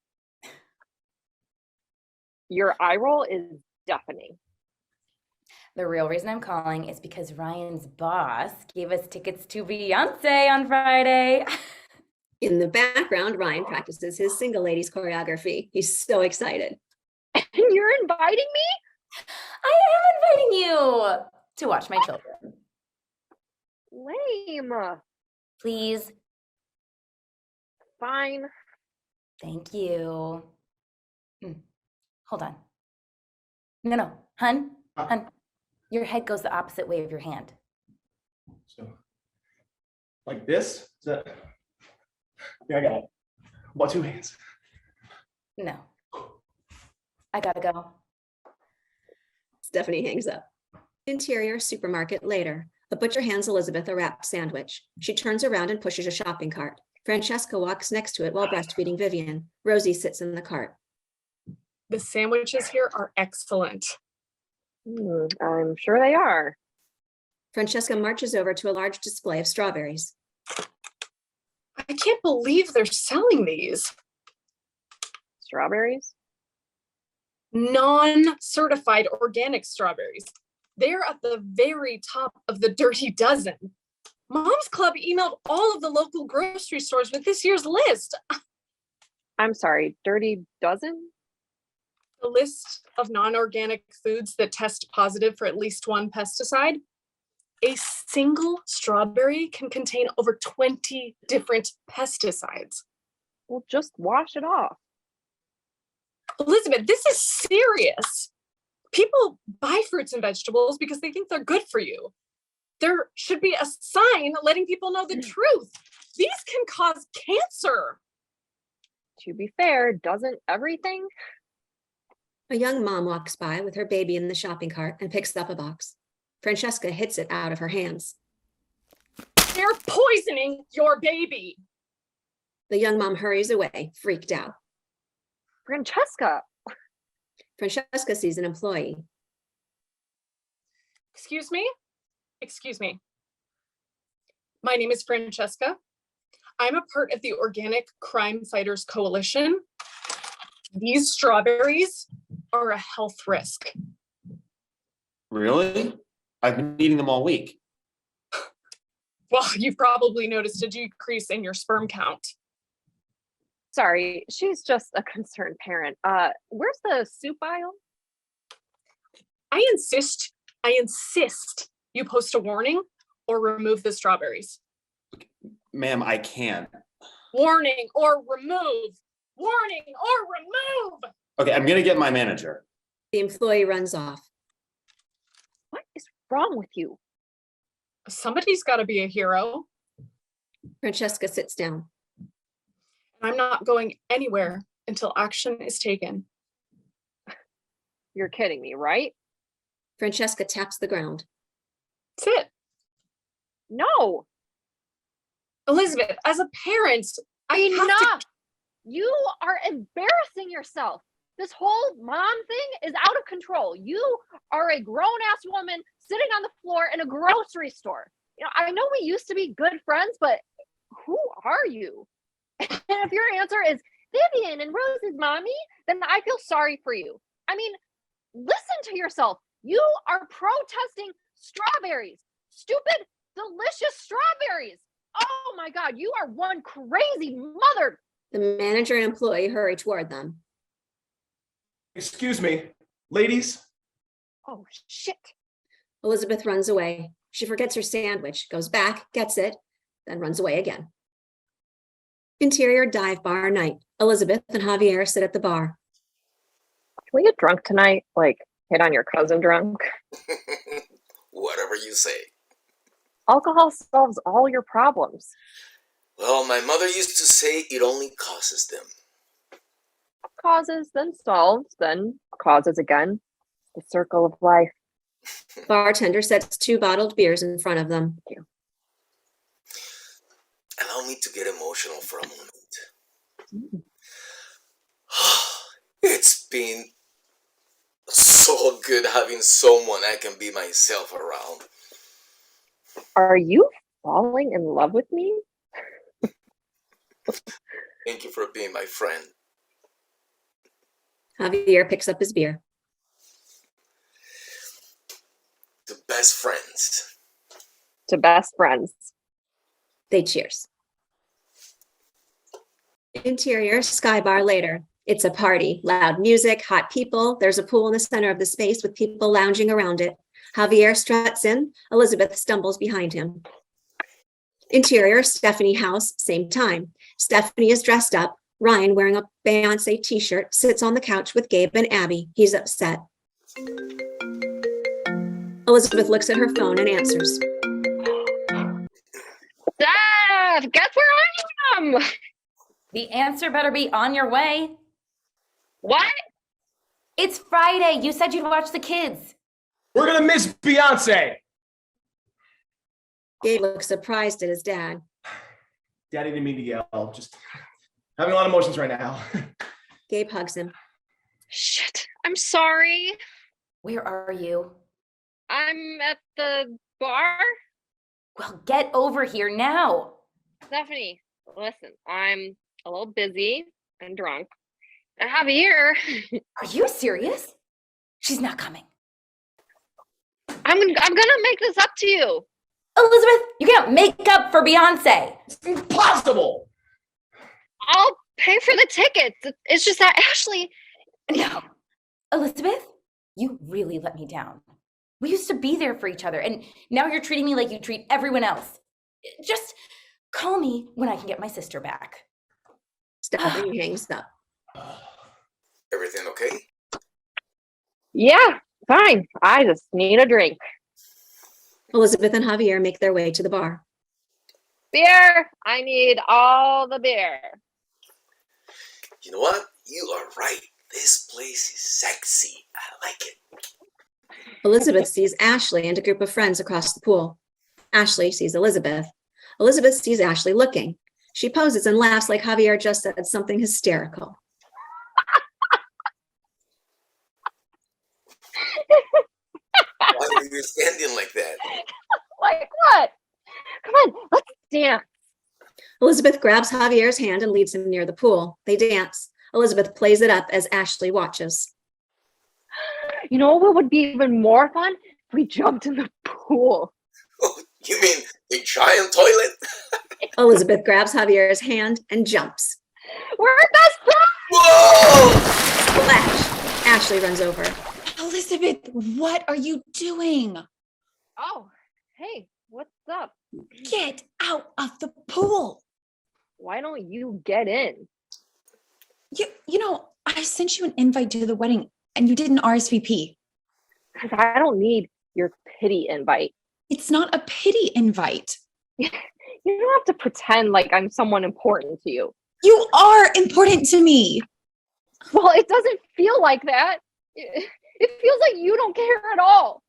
Your eye roll is deafening. The real reason I'm calling is because Ryan's boss gave us tickets to Beyonce on Friday. In the background, Ryan practices his single ladies choreography. He's so excited. And you're inviting me? I am inviting you to watch my children. Lame. Please. Fine. Thank you. Hold on. No, hun. Your head goes the opposite way of your hand. So, like this? Is that? Yeah, I got it. About two hands. No. I gotta go. Stephanie hangs up. Interior, supermarket, later. A butcher hands Elizabeth a wrapped sandwich. She turns around and pushes a shopping cart. Francesca walks next to it while breastfeeding Vivian. Rosie sits in the cart. The sandwiches here are excellent. I'm sure they are. Francesca marches over to a large display of strawberries. I can't believe they're selling these. Strawberries? Non-certified organic strawberries. They're at the very top of the Dirty Dozen. Mom's Club emailed all of the local grocery stores with this year's list. I'm sorry, Dirty Dozen? The list of non-organic foods that test positive for at least one pesticide. A single strawberry can contain over 20 different pesticides. Well, just wash it off. Elizabeth, this is serious. People buy fruits and vegetables because they think they're good for you. There should be a sign letting people know the truth. These can cause cancer. To be fair, doesn't everything? A young mom walks by with her baby in the shopping cart and picks up a box. Francesca hits it out of her hands. They're poisoning your baby. The young mom hurries away, freaked out. Francesca. Francesca sees an employee. Excuse me? Excuse me. My name is Francesca. I'm a part of the Organic Crime Fighters Coalition. These strawberries are a health risk. Really? I've been eating them all week. Well, you've probably noticed a decrease in your sperm count. Sorry, she's just a concerned parent. Where's the soup aisle? I insist you post a warning or remove the strawberries. Ma'am, I can't. Warning or remove. Warning or remove. Okay, I'm gonna get my manager. The employee runs off. What is wrong with you? Somebody's got to be a hero. Francesca sits down. I'm not going anywhere until action is taken. You're kidding me, right? Francesca taps the ground. Sit. No. Elizabeth, as a parent, Enough! You are embarrassing yourself. This whole mom thing is out of control. You are a grown-ass woman sitting on the floor in a grocery store. You know, I know we used to be good friends, but who are you? And if your answer is Vivian and Rose's mommy, then I feel sorry for you. I mean, listen to yourself. You are protesting strawberries. Stupid, delicious strawberries. Oh my God, you are one crazy mother. The manager and employee hurry toward them. Excuse me, ladies. Oh, shit. Elizabeth runs away. She forgets her sandwich, goes back, gets it, then runs away again. Interior dive bar night. Elizabeth and Javier sit at the bar. Can we get drunk tonight? Like, hit on your cousin drunk? Whatever you say. Alcohol solves all your problems. Well, my mother used to say it only causes them. Causes, then solves, then causes again. The circle of life. Bartender sets 2 bottled beers in front of them. Thank you. Allow me to get emotional for a moment. It's been so good having someone I can be myself around. Are you falling in love with me? Thank you for being my friend. Javier picks up his beer. To best friends. To best friends. They cheers. Interior sky bar later. It's a party. Loud music, hot people. There's a pool in the center of the space with people lounging around it. Javier struts in. Elizabeth stumbles behind him. Interior, Stephanie house, same time. Stephanie is dressed up. Ryan, wearing a Beyonce t-shirt, sits on the couch with Gabe and Abby. He's upset. Elizabeth looks at her phone and answers. Steph, guess where I am? The answer better be on your way. What? It's Friday. You said you'd watch the kids. We're gonna miss Beyonce. Gabe looks surprised at his dad. Daddy didn't mean to yell. Just having a lot of emotions right now. Gabe hugs him. Shit, I'm sorry. Where are you? I'm at the bar. Well, get over here now. Stephanie, listen, I'm a little busy and drunk. And Javier. Are you serious? She's not coming. I'm gonna make this up to you. Elizabeth, you can't make up for Beyonce. It's impossible. I'll pay for the tickets. It's just that Ashley. No. Elizabeth, you really let me down. We used to be there for each other, and now you're treating me like you treat everyone else. Just call me when I can get my sister back. Stephanie hangs up. Everything okay? Yeah, fine. I just need a drink. Elizabeth and Javier make their way to the bar. Beer. I need all the beer. You know what? You are right. This place is sexy. I like it. Elizabeth sees Ashley and a group of friends across the pool. Ashley sees Elizabeth. Elizabeth sees Ashley looking. She poses and laughs like Javier just said something hysterical. Why were you standing like that? Like what? Come on, let's dance. Elizabeth grabs Javier's hand and leads him near the pool. They dance. Elizabeth plays it up as Ashley watches. You know what would be even more fun? If we jumped in the pool. Oh, you mean the giant toilet? Elizabeth grabs Javier's hand and jumps. We're best friends! Whoa! Splash! Ashley runs over. Elizabeth, what are you doing? Oh, hey, what's up? Get out of the pool. Why don't you get in? You know, I sent you an invite to the wedding and you didn't RSVP. Because I don't need your pity invite. It's not a pity invite. You don't have to pretend like I'm someone important to you. You are important to me. Well, it doesn't feel like that. It feels like you don't care at all.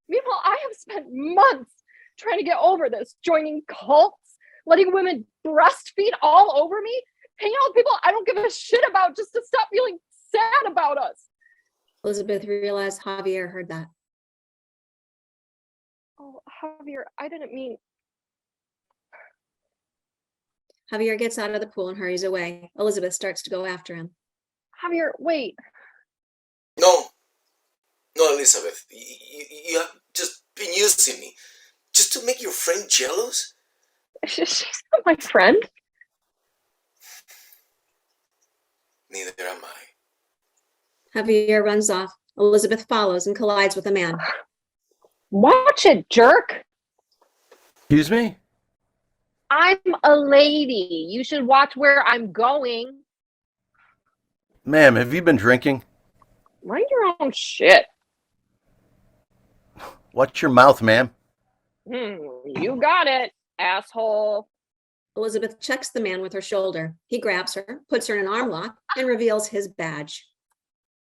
Meanwhile, I have spent months trying to get over this, joining cults, letting women breastfeed all over me, hanging out with people I don't give a shit about just to stop feeling sad about us. Elizabeth realized Javier heard that. Oh, Javier, I didn't mean... Javier gets out of the pool and hurries away. Elizabeth starts to go after him. Javier, wait. No, Elizabeth, you have just been using me just to make your friend jealous? She's not my friend. Neither am I. Javier runs off. Elizabeth follows and collides with a man. Watch it, jerk. Excuse me? I'm a lady. You should watch where I'm going. Ma'am, have you been drinking? Mind your own shit. Watch your mouth, ma'am. You got it, asshole. Elizabeth checks the man with her shoulder. He grabs her, puts her in an arm lock, and reveals his badge.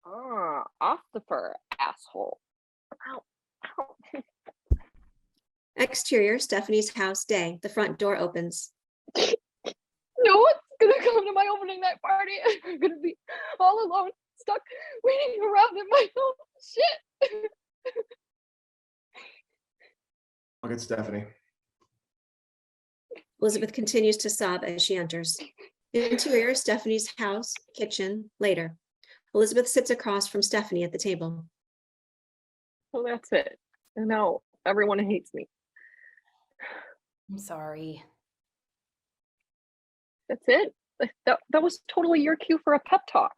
Ossifer, asshole. Ow. Ow. Exterior, Stephanie's house, day. The front door opens. No one's gonna come to my opening night party. I'm gonna be all alone, stuck waiting around in my own shit. Look at Stephanie. Elizabeth continues to sob as she enters. Interior, Stephanie's house, kitchen, later. Elizabeth sits across from Stephanie at the table. So that's it. And now everyone hates me. I'm sorry. That's it? That was totally your cue for a pep talk.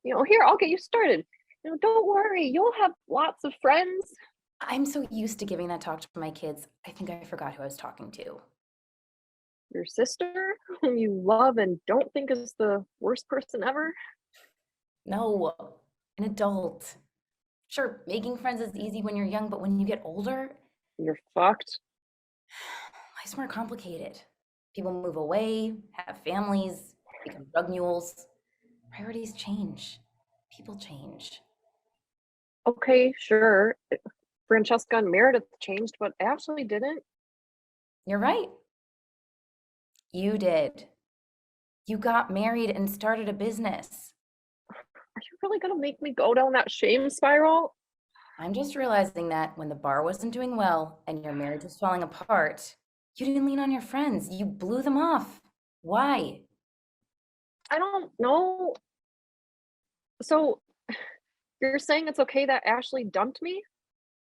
You know, here, I'll get you started. You know, don't worry, you'll have lots of friends. I'm so used to giving that talk to my kids, I think I forgot who I was talking to. Your sister, whom you love and don't think is the worst person ever? No, an adult. Sure, making friends is easy when you're young, but when you get older, you're fucked. Life's more complicated. People move away, have families, become drug mules. Priorities change. People change. Okay, sure. Francesca and Meredith changed, but Ashley didn't. You're right. You did. You got married and started a business. Are you really gonna make me go down that shame spiral? I'm just realizing that when the bar wasn't doing well and your marriage was falling apart, you didn't lean on your friends. You blew them off. Why? I don't know. So, you're saying it's okay that Ashley dumped me?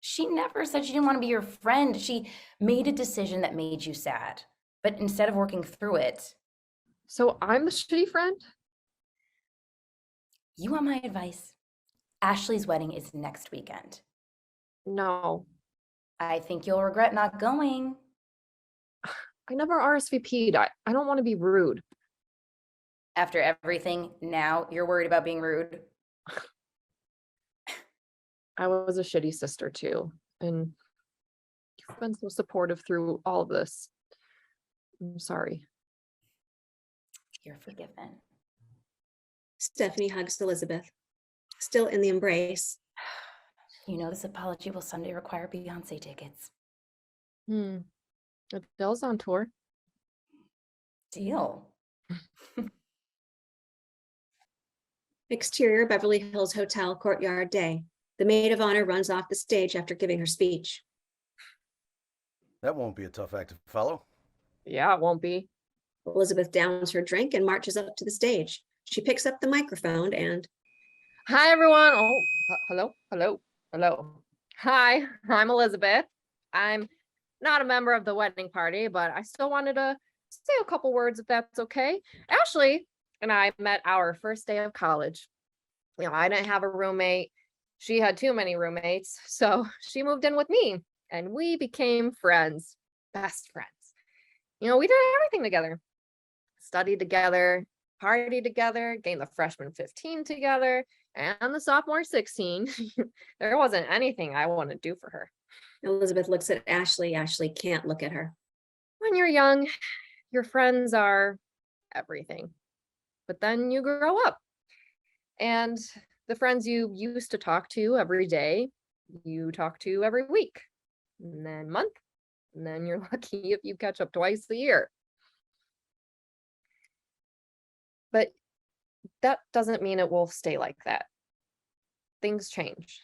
She never said she didn't want to be your friend. She made a decision that made you sad. But instead of working through it... So I'm the shitty friend? You want my advice? Ashley's wedding is next weekend. No. I think you'll regret not going. I never RSVP'd. I don't want to be rude. After everything, now you're worried about being rude? I was a shitty sister too. And you've been so supportive through all of this. I'm sorry. You're forgiven. Stephanie hugs Elizabeth, still in the embrace. You know this apology will someday require Beyonce tickets. Adele's on tour. Deal. Exterior Beverly Hills Hotel courtyard day. The maid of honor runs off the stage after giving her speech. That won't be a tough act to follow. Yeah, it won't be. Elizabeth downs her drink and marches up to the stage. She picks up the microphone and, Hi, everyone. Oh, hello. Hi, I'm Elizabeth. I'm not a member of the wedding party, but I still wanted to say a couple words if that's okay. Ashley and I met our first day of college. I didn't have a roommate. She had too many roommates, so she moved in with me and we became friends, best friends. We did everything together, studied together, partied together, gained the freshman 15 together, and the sophomore 16. There wasn't anything I wouldn't do for her. Elizabeth looks at Ashley. Ashley can't look at her. When you're young, your friends are everything. But then you grow up. And the friends you used to talk to every day, you talk to every week, and then month, and then you're lucky if you catch up twice a year. But that doesn't mean it will stay like that. Things change.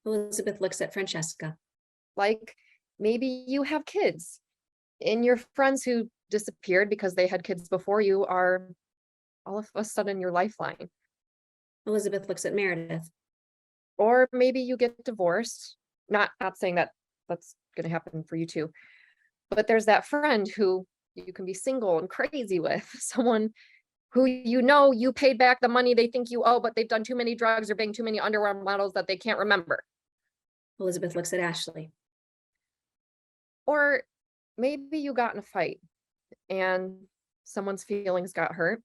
Elizabeth looks at Francesca. Like maybe you have kids, and your friends who disappeared because they had kids before you are all of a sudden your lifeline. Elizabeth looks at Meredith. Or maybe you get divorced. Not saying that that's going to happen for you too, but there's that friend who you can be single and crazy with, someone who you paid back the money they think you owe, but they've done too many drugs or banged too many underwear models that they can't remember. Elizabeth looks at Ashley. Or maybe you got in a fight and someone's feelings got hurt.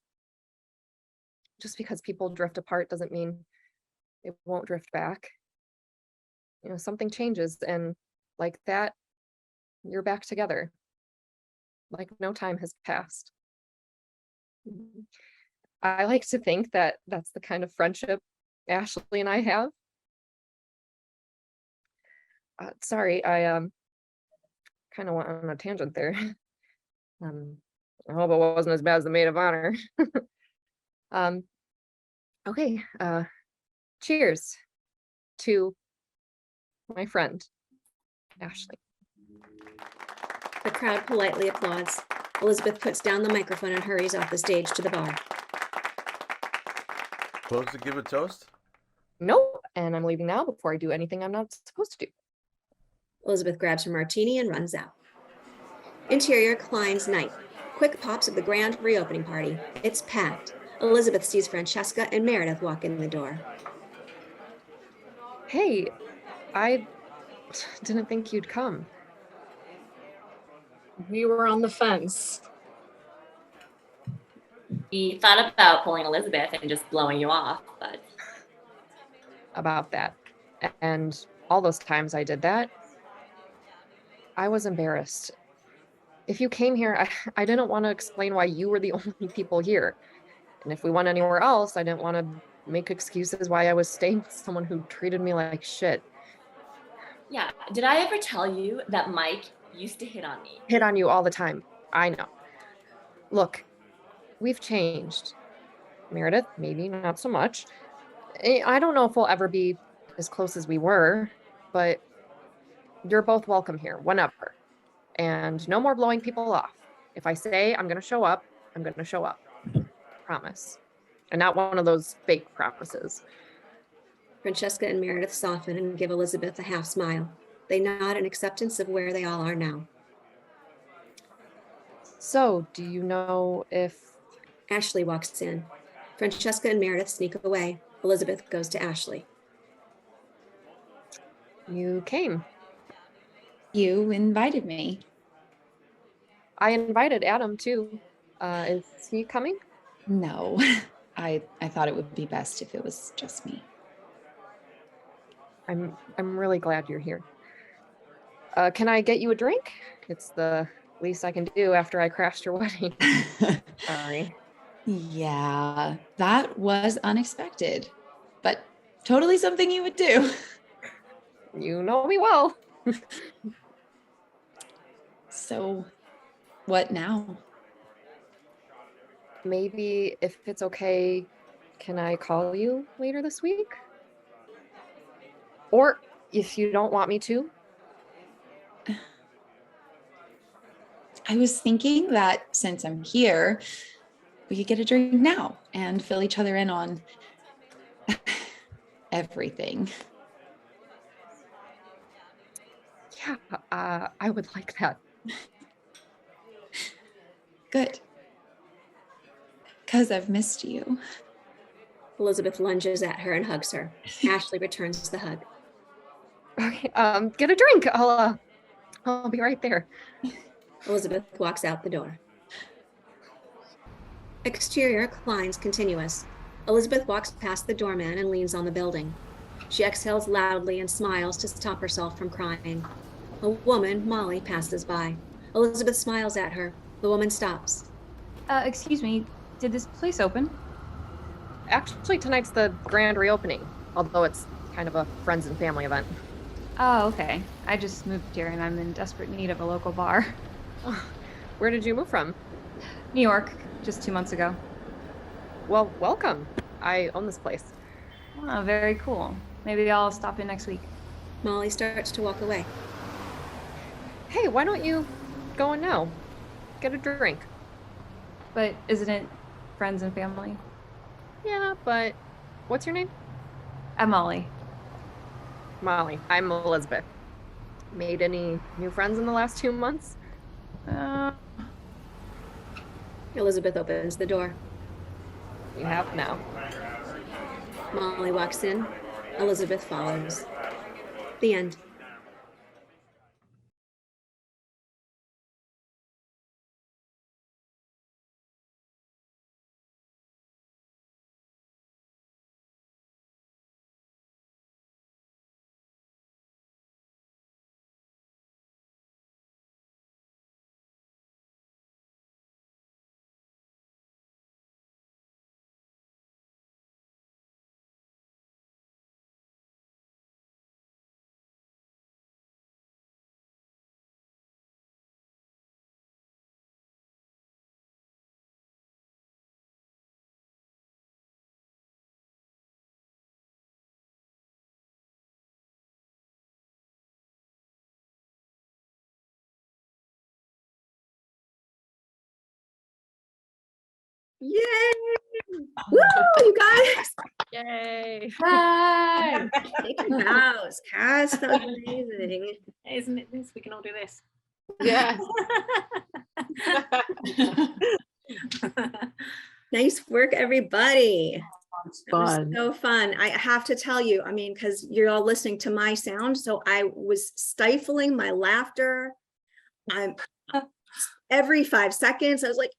Just because people drift apart doesn't mean it won't drift back. Something changes and like that, you're back together. Like no time has passed. I like to think that that's the kind of friendship Ashley and I have. Sorry, I kind of went on a tangent there. I hope it wasn't as bad as the maid of honor. Okay, cheers to my friend, Ashley. The crowd politely applauds. Elizabeth puts down the microphone and hurries off the stage to the bar. Supposed to give a toast? Nope, and I'm leaving now before I do anything I'm not supposed to do. Elizabeth grabs her martini and runs out. Interior Kline's night. Quick pops of the grand reopening party. It's packed. Elizabeth sees Francesca and Meredith walk in the door. Hey, I didn't think you'd come. We were on the fence. We thought about pulling Elizabeth and just blowing you off, but... About that. And all those times I did that, I was embarrassed. If you came here, I didn't want to explain why you were the only people here. And if we went anywhere else, I didn't want to make excuses why I was staying with someone who treated me like shit. Yeah, did I ever tell you that Mike used to hit on me? Hit on you all the time. I know. Look, we've changed. Meredith, maybe not so much. I don't know if we'll ever be as close as we were, but you're both welcome here, whenever. And no more blowing people off. If I say I'm going to show up, I'm going to show up. Promise. And not one of those fake promises. Francesca and Meredith soften and give Elizabeth a half smile. They nod in acceptance of where they all are now. So, do you know if... Ashley walks in. Francesca and Meredith sneak away. Elizabeth goes to Ashley. You came. You invited me. I invited Adam too. Is he coming? No, I thought it would be best if it was just me. I'm really glad you're here. Can I get you a drink? It's the least I can do after I crashed your wedding. Sorry. Yeah, that was unexpected, but totally something you would do. You know me well. So, what now? maybe if it's okay, can I call you later this week? Or if you don't want me to. I was thinking that since I'm here, we could get a drink now and fill each other in on everything. Yeah, I would like that. Good. Because I've missed you. Elizabeth lunges at her and hugs her. Ashley returns the hug. Okay, get a drink. I'll be right there. Elizabeth walks out the door. Exterior climbs continuous. Elizabeth walks past the doorman and leans on the building. She exhales loudly and smiles to stop herself from crying. A woman, Molly, passes by. Elizabeth smiles at her. The woman stops. Excuse me, did this place open? Actually, tonight's the grand reopening, although it's kind of a friends and family event. Oh, okay. I just moved here and I'm in desperate need of a local bar. Where did you move from? New York, just 2 months ago. Well, welcome. I own this place. Oh, very cool. Maybe I'll stop in next week. Molly starts to walk away. Hey, why don't you go in now? Get a drink. But isn't it friends and family? Yeah, but what's your name? I'm Molly. Molly. I'm Elizabeth. Made any new friends in the last 2 months? Elizabeth opens the door. You have now. Molly walks in. Elizabeth follows. The end. Yay! Woo, you guys! Yay! Hi! Taking bows. Cass, that was amazing. Isn't it this? We can all do this. Yes. Nice work, everybody. It's That was fun. so fun. I have to tell you, I mean, because you're all listening to my sound, so I was stifling my laughter. I'm every 5 seconds, I was like,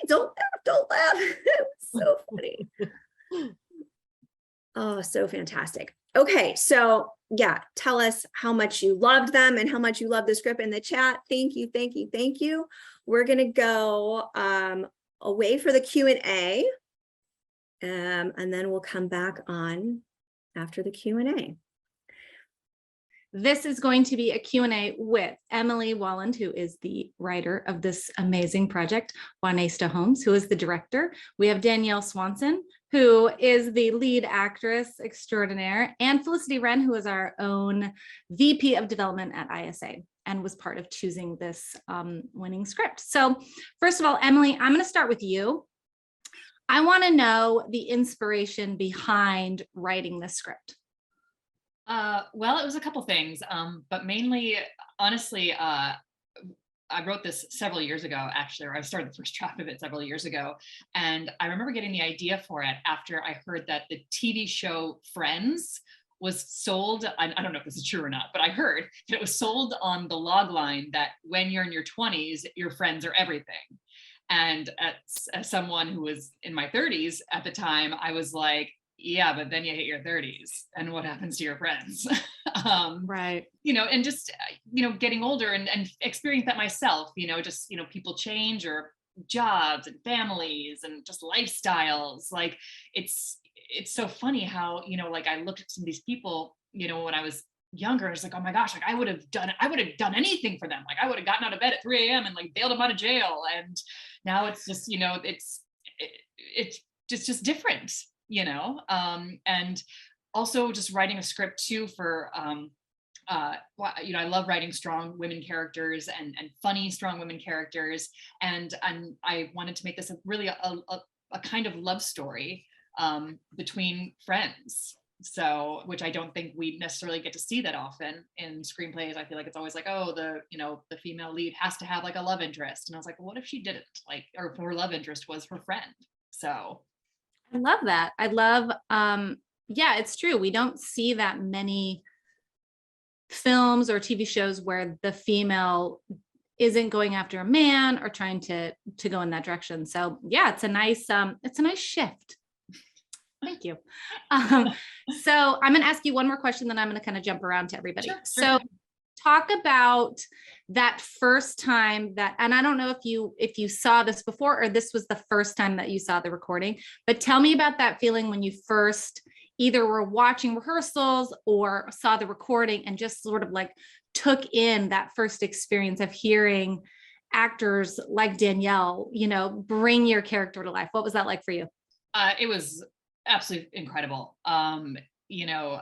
don't laugh, don't laugh. It was so funny. Oh, so fantastic. Okay, so yeah, tell us how much you loved them and how much you loved the script in the chat. Thank you, thank you, thank you. We're gonna go away for the Q&A, and then we'll come back on after the Q&A. This is going to be a Q&A with Emily Wahlund, who is the writer of this amazing project, Juanesta Holmes, who is the director. We have Danielle Swanson, who is the lead actress extraordinaire, and Felicity Wren, who is our own VP of development at ISA and was part of choosing this winning script. So first of all, Emily, I'm going to start with you. I want to know the inspiration behind writing this script. Well, it was a couple things, but mainly, honestly, I wrote this several years ago, actually, or I started the first draft of it several years ago. And I remember getting the idea for it after I heard that the TV show Friends was sold. I don't know if this is true or not, but I heard that it was sold on the log line that when you're in your 20s, your friends are everything. And as someone who was in my 30s at the time, I was like, yeah, but then you hit your 30s and what happens to your friends? Right. You know, and just, you know, getting older and experiencing that myself, you know, just, you know, people change, or jobs and families and just lifestyles. Like it's so funny how, you know, like I looked at some of these people, you know, when I was younger, it's like, oh my gosh, like I would have done anything for them. Like I would have gotten out of bed at 3 a.m. and like bailed them out of jail. And now it's just, you know, it's just different, you know, and also just writing a script too for, you know, I love writing strong women characters and funny, strong women characters. And I wanted to make this really a kind of love story between friends. So, which I don't think we necessarily get to see that often in screenplays. I feel like it's always like, oh, you know, the female lead has to have like a love interest. And I was like, well, what if she didn't, like, or if her love interest was her friend? So I love that. I love, yeah, it's true. We don't see that many films or TV shows where the female isn't going after a man or trying to go in that direction. So yeah, it's a nice shift. Thank you. So I'm going to ask you one more question, then I'm going to kind of jump around to everybody. Sure. So talk about that first time that, and I don't know if you saw this before or this was the first time that you saw the recording, but tell me about that feeling when you first either were watching rehearsals or saw the recording and just sort of like took in that first experience of hearing actors like Danielle, you know, bring your character to life. What was that like for you? It was absolutely incredible. You know,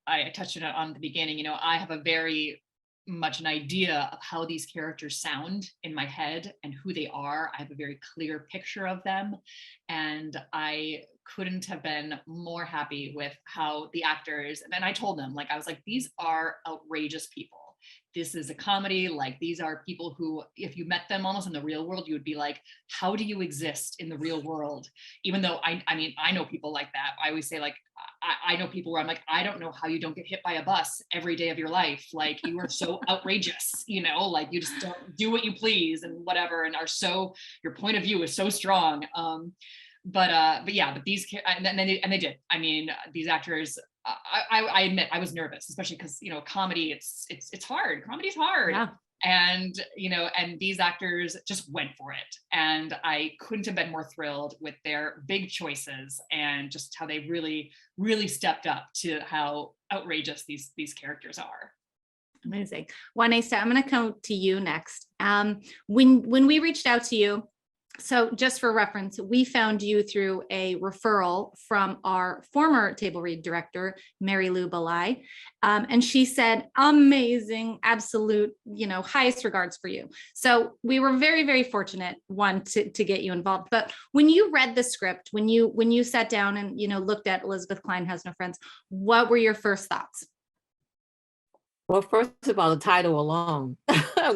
I touched on it on the beginning, you know, I have a very much an idea of how these characters sound in my head and who they are. I have a very clear picture of them. And I couldn't have been more happy with how the actors, and I told them, like, I was like, these are outrageous people. This is a comedy. Like, these are people who, if you met them almost in the real world, you would be like, how do you exist in the real world? Even though I mean, I know people like that. I always say, like, I know people where I'm like, I don't know how you don't get hit by a bus every day of your life. Like, you are so outrageous, you know, like you just don't do what you please and whatever, and are so, your point of view is so strong. But these, and they did. I mean, these actors, I admit I was nervous, especially because, you know, comedy, it's hard. Comedy's hard. Yeah. And, you know, and these actors just went for it. And I couldn't have been more thrilled with their big choices and just how they really, really stepped up to how outrageous these characters are. Amazing. Juanesta, I'm going to come to you next. When we reached out to you, so just for reference, we found you through a referral from our former table read director, Mary Lou Balai. And she said, amazing, absolute, you know, highest regards for you. So we were very, very fortunate, one, to get you involved. But when you read the script, when you sat down and, you know, looked at Elizabeth Kline Has No Friends, what were your first thoughts? Well, first of all, the title alone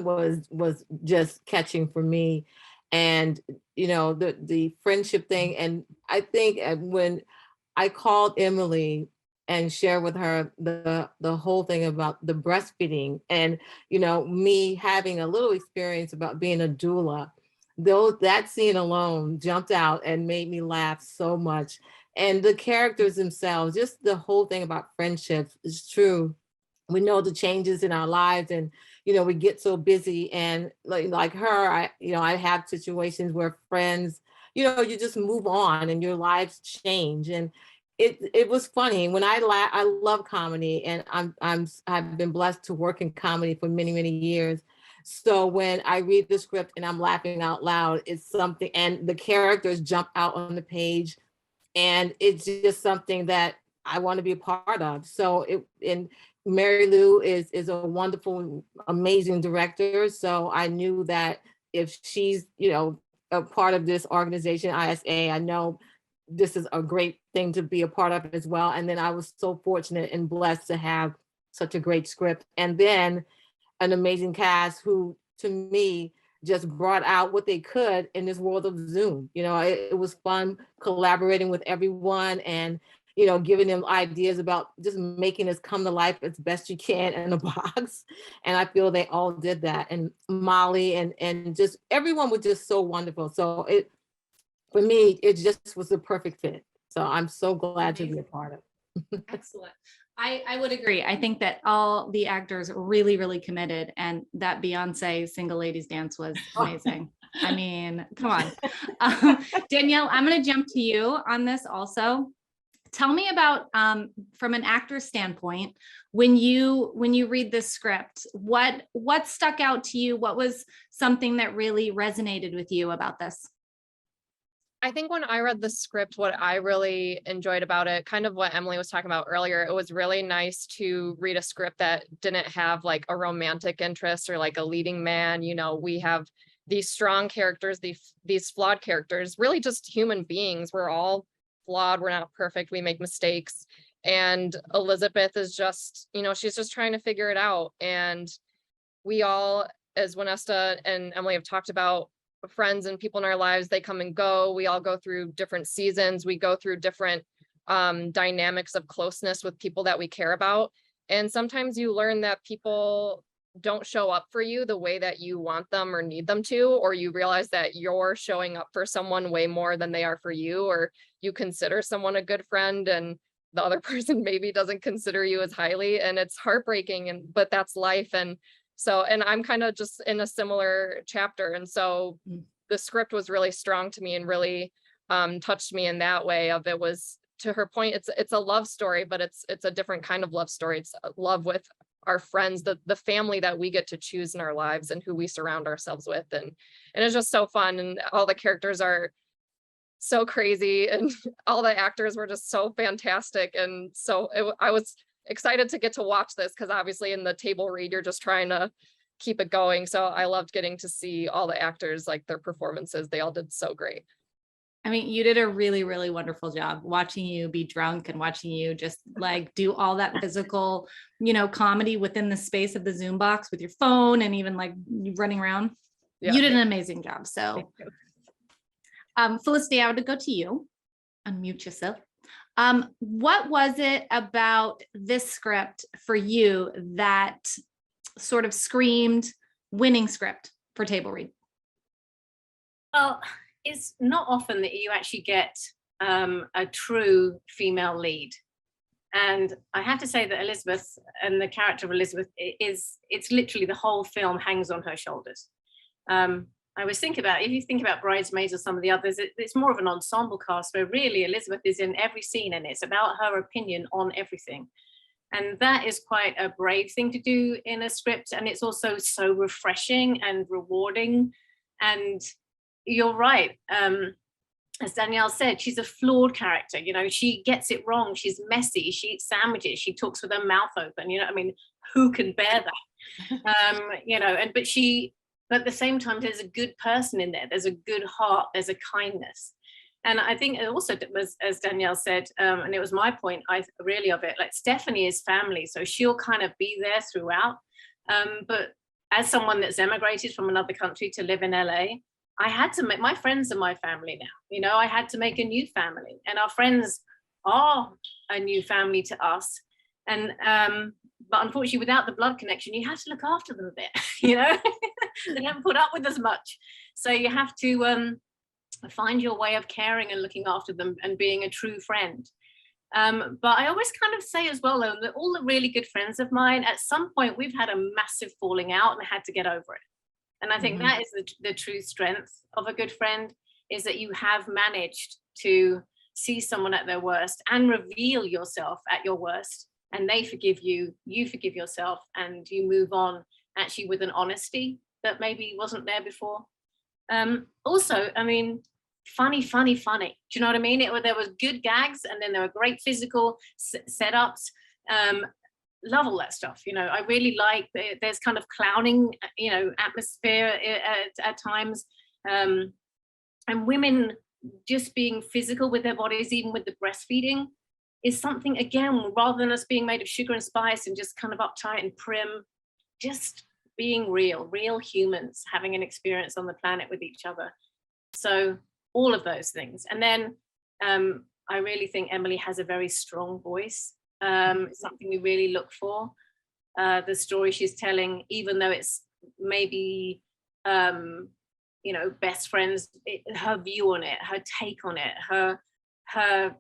was just catching for me. And, you know, the friendship thing. And I think when I called Emily and shared with her the whole thing about the breastfeeding and, you know, me having a little experience about being a doula, that scene alone jumped out and made me laugh so much. And the characters themselves, just the whole thing about friendships is true. We know the changes in our lives and, you know, we get so busy, and like her, I have situations where friends, you know, you just move on and your lives change. And it was funny when I love comedy, and I've been blessed to work in comedy for many, many years. So when I read the script and I'm laughing out loud, it's something, and the characters jump out on the page, and it's just something that I want to be a part of. So Mary Lou is a wonderful, amazing director. So I knew that if she's, you know, a part of this organization, ISA, I know this is a great thing to be a part of as well. And then I was so fortunate and blessed to have such a great script. And then an amazing cast who, to me, just brought out what they could in this world of Zoom. You know, it was fun collaborating with everyone and, you know, giving them ideas about just making this come to life as best you can in a box. And I feel they all did that. And Molly and just everyone was just so wonderful. So for me, it just was the perfect fit. So I'm so glad to be a part of it. Excellent. I would agree. I think that all the actors really, really committed, and that Beyonce Single Ladies Dance was amazing. I mean, come on. Danielle, I'm going to jump to you on this also. Tell me about, from an actor's standpoint, when you read this script, what stuck out to you? What was something that really resonated with you about this? I think when I read the script, what I really enjoyed about it, kind of what Emily was talking about earlier, it was really nice to read a script that didn't have like a romantic interest or like a leading man. You know, we have these strong characters, these flawed characters, really just human beings. We're all flawed. We're not perfect. We make mistakes. And Elizabeth is just, you know, she's just trying to figure it out. And we all, as Vanessa and Emily have talked about, friends and people in our lives, they come and go. We all go through different seasons. We go through different dynamics of closeness with people that we care about. And sometimes you learn that people don't show up for you the way that you want them or need them to, or you realize that you're showing up for someone way more than they are for you, or you consider someone a good friend and the other person maybe doesn't consider you as highly, and it's heartbreaking, but that's life. And so, and I'm kind of just in a similar chapter. And so the script was really strong to me and really touched me in that way. Of it was, to her point, it's a love story, but it's a different kind of love story. It's love with our friends, the family that we get to choose in our lives and who we surround ourselves with. And it's just so fun. And all the characters are so crazy and all the actors were just so fantastic. And so I was excited to get to watch this, because obviously in the table read, you're just trying to keep it going. So I loved getting to see all the actors, like their performances. They all did so great. I mean, you did a really, really wonderful job watching you be drunk and watching you just like do all that physical, you know, comedy within the space of the Zoom box with your phone and even like running around. Yeah, you did an amazing job. So Felicity, I would go to you. Unmute yourself. What was it about this script for you that sort of screamed winning script for table read? Well, it's not often that you actually get a true female lead. And I have to say that Elizabeth and the character of Elizabeth it's literally the whole film hangs on her shoulders. I was thinking about, if you think about Bridesmaids or some of the others, it's more of an ensemble cast where really Elizabeth is in every scene and it's about her opinion on everything. And that is quite a brave thing to do in a script. And it's also so refreshing and rewarding. And you're right. As Danielle said, she's a flawed character. You know, she gets it wrong. She's messy. She eats sandwiches. She talks with her mouth open. You know, I mean, who can bear that? You know, but at the same time, there's a good person in there. There's a good heart. There's a kindness. And I think it also was, as Danielle said, and it was my point, really of it, like Stephanie is family. So she'll kind of be there throughout. But as someone that's emigrated from another country to live in LA, I had to make, my friends are my family now. You know, I had to make a new family, and our friends are a new family to us. And but unfortunately, without the blood connection, you have to look after them a bit. You know, they haven't put up with as much, so you have to find your way of caring and looking after them and being a true friend. But I always kind of say as well, though, that all the really good friends of mine, at some point, we've had a massive falling out and had to get over it. And I think that is the true strength of a good friend, is that you have managed to see someone at their worst and reveal yourself at your worst, and they forgive you, you forgive yourself, and you move on actually with an honesty that maybe wasn't there before. Also, I mean, funny. Do you know what I mean? There was good gags, and then there were great physical setups. Love all that stuff. You know, I really like there's kind of clowning, you know, atmosphere at times. And women just being physical with their bodies, even with the breastfeeding, is something, again, rather than us being made of sugar and spice and just kind of uptight and prim, just being real humans having an experience on the planet with each other. So all of those things. And then I really think Emily has a very strong voice. It's something we really look for. The story she's telling, even though it's maybe, you know, best friends, her view on it, her take on it, her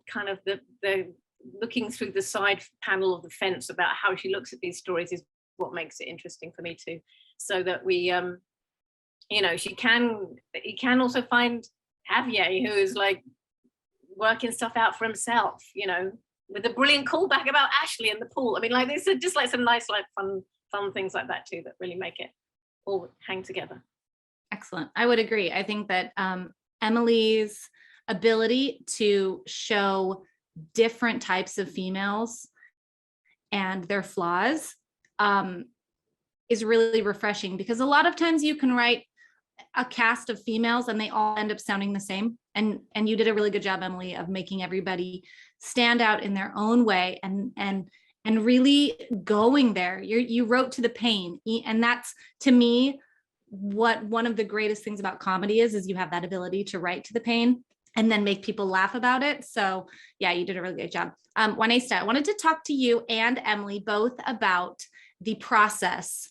kind of the looking through the side panel of the fence about how she looks at these stories is what makes it interesting for me too. So that we, you know, you can also find Javier, who is like working stuff out for himself, you know, with a brilliant callback about Ashley and the pool. I mean, like, these are just like some nice, like fun things like that too, that really make it all hang together. Excellent. I would agree. I think that Emily's ability to show different types of females and their flaws is really refreshing, because a lot of times you can write a cast of females and they all end up sounding the same. And you did a really good job, Emily, of making everybody stand out in their own way and really going there. You wrote to the pain. And that's, to me, what one of the greatest things about comedy is you have that ability to write to the pain and then make people laugh about it. So yeah, you did a really good job. Juanesta, I wanted to talk to you and Emily both about the process.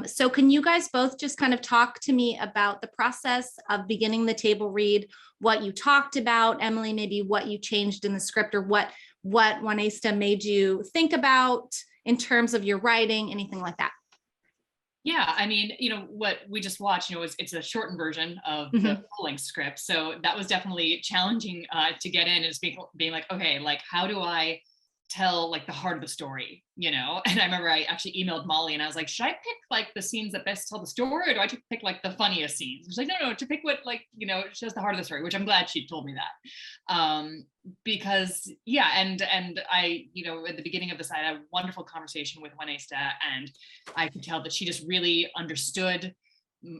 So can you guys both just kind of talk to me about the process of beginning the table read, what you talked about, Emily, maybe what you changed in the script, or what Juanesta made you think about in terms of your writing, anything like that? Yeah, I mean, what we just watched, it's a shortened version of the full-length script. So that was definitely challenging to get in, is being like, okay, like, how do I tell like the heart of the story, And I remember I actually emailed Molly and I was like, should I pick like the scenes that best tell the story, or do I pick like the funniest scenes? She's like, no, to pick what, like, shows the heart of the story, which I'm glad she told me that. Because yeah, and I, at the beginning of this, I had a wonderful conversation with Juanesta, and I could tell that she just really understood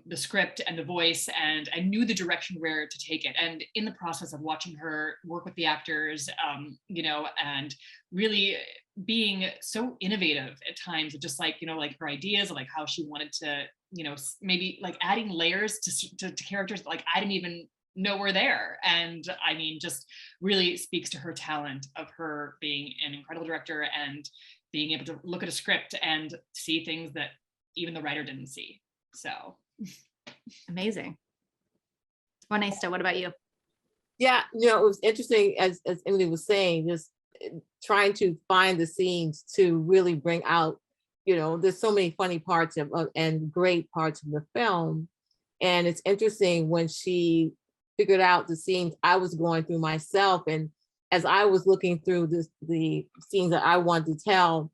the script and the voice, and I knew the direction where to take it. And in the process of watching her work with the actors, and really being so innovative at times, just like, like her ideas of like how she wanted to, maybe like adding layers to characters that, like, I didn't even know were there. And I mean, just really speaks to her talent of her being an incredible director and being able to look at a script and see things that even the writer didn't see. So amazing. Juanesta, what about you? Yeah, it was interesting, as Emily was saying, just trying to find the scenes to really bring out, there's so many funny parts and great parts of the film. And it's interesting when she figured out the scenes I was going through myself. And as I was looking through the scenes that I wanted to tell,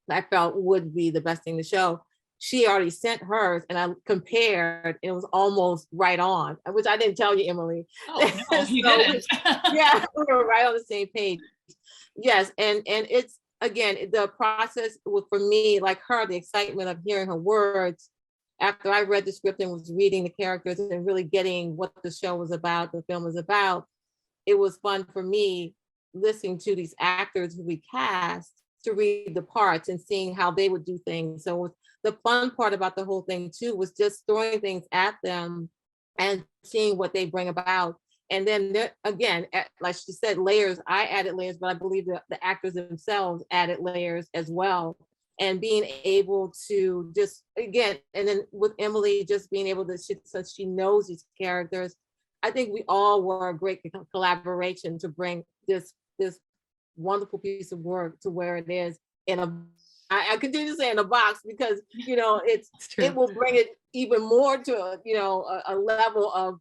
I felt would be the best thing to show, she already sent hers, and I compared, and it was almost right on, which I didn't tell you, Emily. Oh, no, you didn't. Yeah, we were right on the same page. Yes, and it's, again, the process for me, like her, the excitement of hearing her words after I read the script and was reading the characters and really getting what the show was about, the film was about. It was fun for me listening to these actors who we cast to read the parts and seeing how they would do things. So the fun part about the whole thing too was just throwing things at them and seeing what they bring about. And then again, like she said, layers, I added layers, but I believe that the actors themselves added layers as well. And being able to just, again, and then with Emily, just being able to, since she knows these characters, I think we all were a great collaboration to bring this wonderful piece of work to where it is in a, I continue to say in a box, because it will bring it even more to a level of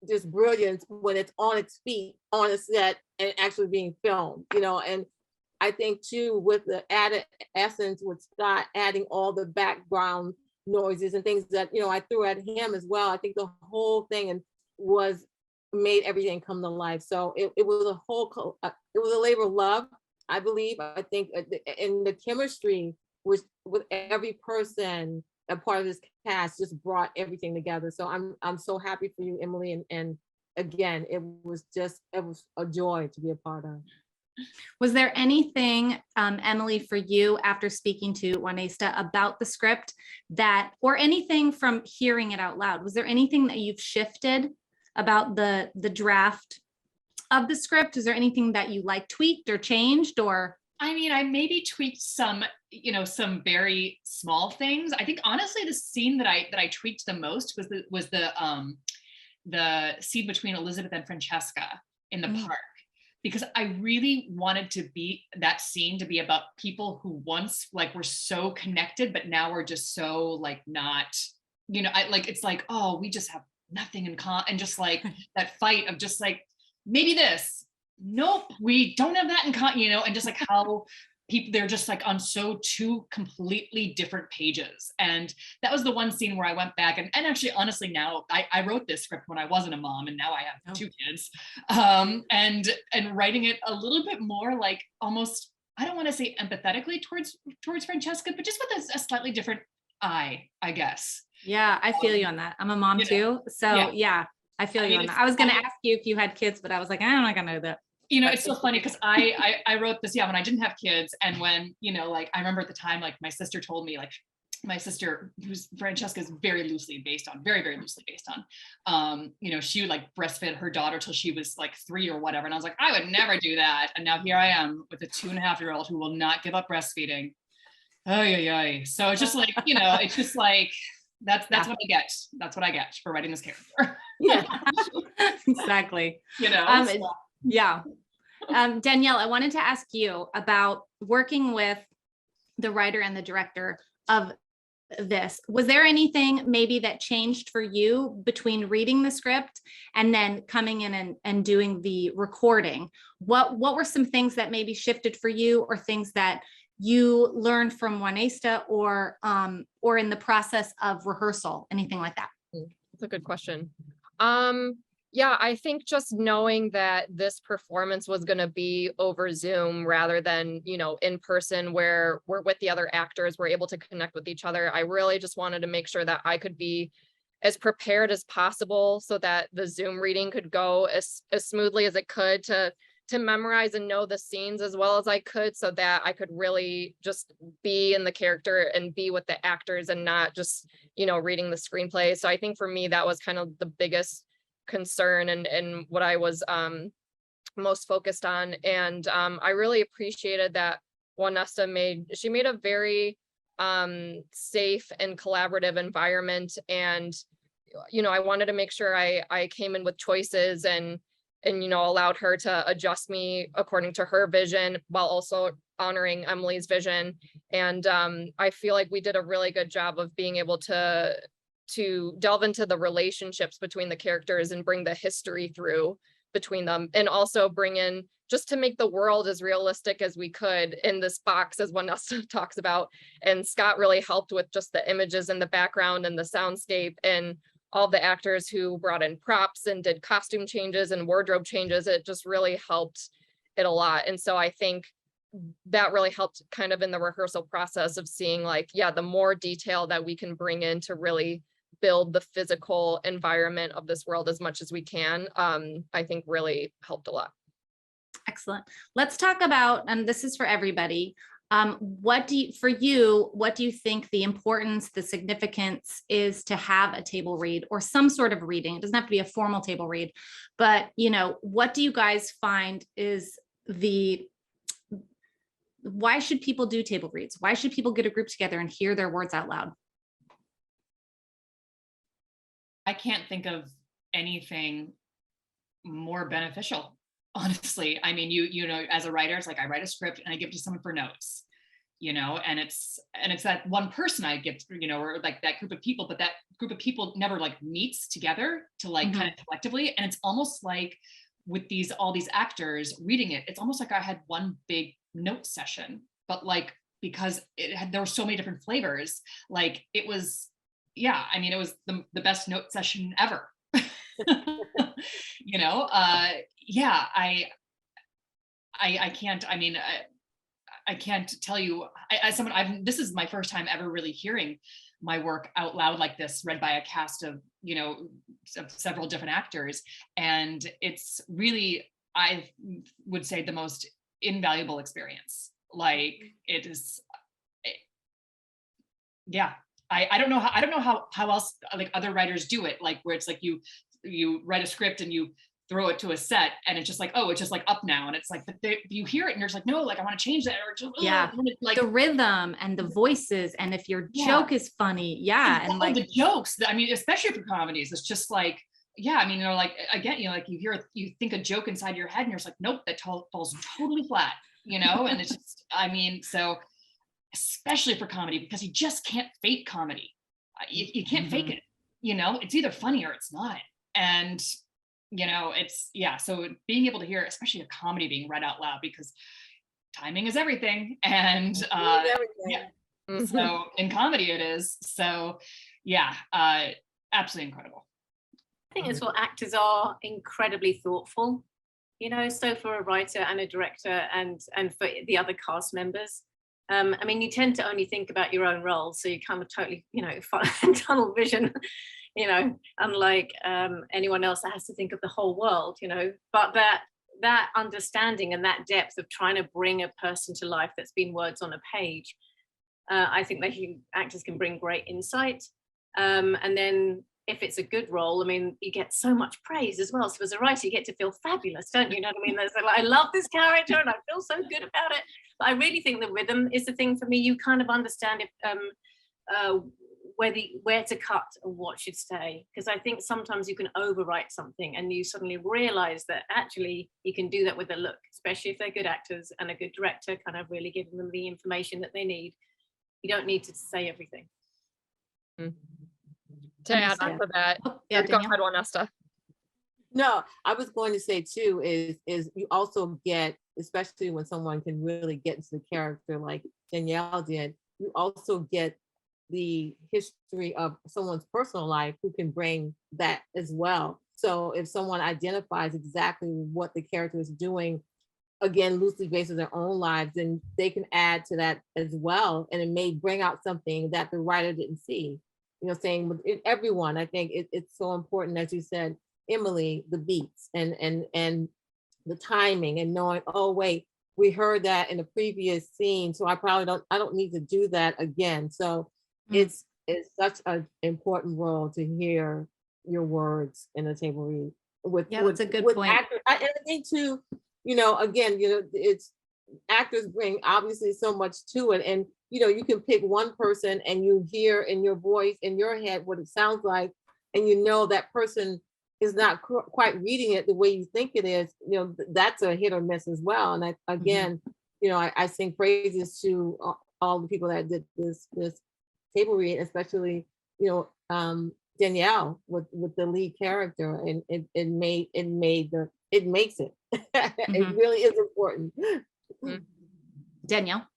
just brilliance when it's on its feet on a set and actually being filmed. And I think too, with the added essence with Scott adding all the background noises and things that I threw at him as well, I think the whole thing made everything come to life. So it was it was a labor of love, I believe. I think in the chemistry with every person, a part of this cast, just brought everything together. So I'm so happy for you, Emily. And again, it was a joy to be a part of. Was there anything, Emily, for you after speaking to Juanesta about the script or anything from hearing it out loud? Was there anything that you've shifted about the draft of the script? Is there anything that you tweaked or changed, or? I mean, I maybe tweaked some, some very small things. I think honestly, the scene that I tweaked the most was the scene between Elizabeth and Francesca in the park, because I really wanted that scene to be about people who once were so connected, but now we're just so not, it's like, oh, we just have nothing in common, and just that fight of just maybe this, nope, we don't have that in common, and just how they're just like on two completely different pages. And that was the one scene where I went back and actually, honestly, now I wrote this script when I wasn't a mom, and now I have 2 kids. And writing it a little bit more like almost, I don't want to say empathetically towards Francesca, but just with a slightly different eye, I guess. Yeah, I feel you on that. I'm a mom too. So yeah, I feel you on that. I was going to ask you if you had kids, but I was like, I'm not going to do that. You know, it's so funny because I wrote this, when I didn't have kids. And when, like, I remember at the time, like my sister told me, like my sister, who's Francesca is very loosely based on, very loosely based on, she would like breastfed her daughter till she was like 3 or whatever. And I was like, I would never do that. And now here I am with a 2.5-year-old who will not give up breastfeeding. So it's just like, it's just like, that's what I get. That's what I get for writing this character. Yeah, exactly. Yeah. Danielle, I wanted to ask you about working with the writer and the director of this. Was there anything maybe that changed for you between reading the script and then coming in and doing the recording? What were some things that maybe shifted for you, or things that you learned from Juanesta, or in the process of rehearsal, anything like that? That's a good question. Yeah, I think just knowing that this performance was going to be over Zoom rather than, in person, where we're with the other actors, we're able to connect with each other. I really just wanted to make sure that I could be as prepared as possible so that the Zoom reading could go as smoothly as it could, to memorize and know the scenes as well as I could, so that I could really just be in the character and be with the actors and not just, reading the screenplay. So I think for me, that was kind of the biggest concern and what I was most focused on. And I really appreciated that Juanesta made a very safe and collaborative environment. And I wanted to make sure I came in with choices and allowed her to adjust me according to her vision while also honoring Emily's vision. And I feel like we did a really good job of being able to delve into the relationships between the characters and bring the history through between them, and also bring in, just to make the world as realistic as we could in this box, as Juanesta talks about. And Scott really helped with just the images in the background and the soundscape, and all the actors who brought in props and did costume changes and wardrobe changes. It just really helped it a lot. And so I think that really helped kind of in the rehearsal process of seeing, like, the more detail that we can bring in to really build the physical environment of this world as much as we can, I think really helped a lot. Excellent. Let's talk about, and this is for everybody, what do you think the importance, the significance is to have a table read or some sort of reading? It doesn't have to be a formal table read, but what do you guys find is why should people do table reads? Why should people get a group together and hear their words out loud? I can't think of anything more beneficial, honestly. I mean, as a writer, it's like I write a script and I give it to someone for notes, and it's that one person I give, or like that group of people, but that group of people never like meets together to like kind of collectively. And it's almost like with all these actors reading it, it's almost like I had one big note session, but like, because there were so many different flavors, like it was, it was the best note session ever. I can't tell you, as someone, this is my first time ever really hearing my work out loud like this, read by a cast of, of several different actors. And it's really, I would say, the most invaluable experience. Like it is, I don't know how else like other writers do it, like where it's like you write a script and you throw it to a set and it's just like, oh, it's just like up now, and it's like, but you hear it and you're just like, no, like I want to change that, or just, like the rhythm and the voices, and if your joke is funny, and like the jokes, especially for comedies, it's just like, like again, like you think a joke inside your head and you're just like, nope, that falls totally flat, and it's just, so especially for comedy, because you just can't fake comedy. You can't fake it, it's either funny or it's not. And, it's, so being able to hear, especially a comedy being read out loud, because timing is everything. And yeah, so in comedy it is. So yeah, absolutely incredible. I think that's what actors are, incredibly thoughtful, you know, so for a writer and a director and for the other cast members. I mean, you tend to only think about your own role, so you kind of totally, you know, tunnel vision, you know, unlike anyone else that has to think of the whole world, you know. But that understanding and that depth of trying to bring a person to life that's been words on a page, I think that actors can bring great insight. And then if it's a good role, I mean, you get so much praise as well. So as a writer, you get to feel fabulous, don't you? You know what I mean? There's like, I love this character and I feel so good about it. But I really think the rhythm is the thing for me. You kind of understand if where to cut and what should stay. Because I think sometimes you can overwrite something and you suddenly realize that actually you can do that with a look, especially if they're good actors and a good director kind of really giving them the information that they need. You don't need to say everything. To add on to that, go ahead, Juanesta. No, I was going to say too is you also get, especially when someone can really get into the character like Danielle did, you also get the history of someone's personal life who can bring that as well. So if someone identifies exactly what the character is doing, again, loosely based on their own lives, then they can add to that as well. And it may bring out something that the writer didn't see. You know, saying with everyone, I think it's so important, as you said, Emily, the beats and the timing and knowing, oh wait, we heard that in the previous scene, so I don't need to do that again. So it's such an important role to hear your words in a table read. That's a good point. Actors, and I think too, you know, again, you know, it's actors bring obviously so much to it, and you know, you can pick one person and you hear in your voice, in your head, what it sounds like, and you know that person is not quite reading it the way you think it is. You know, that's a hit or miss as well. And again, you know, I sing praises to all the people that did this table read, especially, you know, Danielle with the lead character, and it makes it. It really is important. Danielle.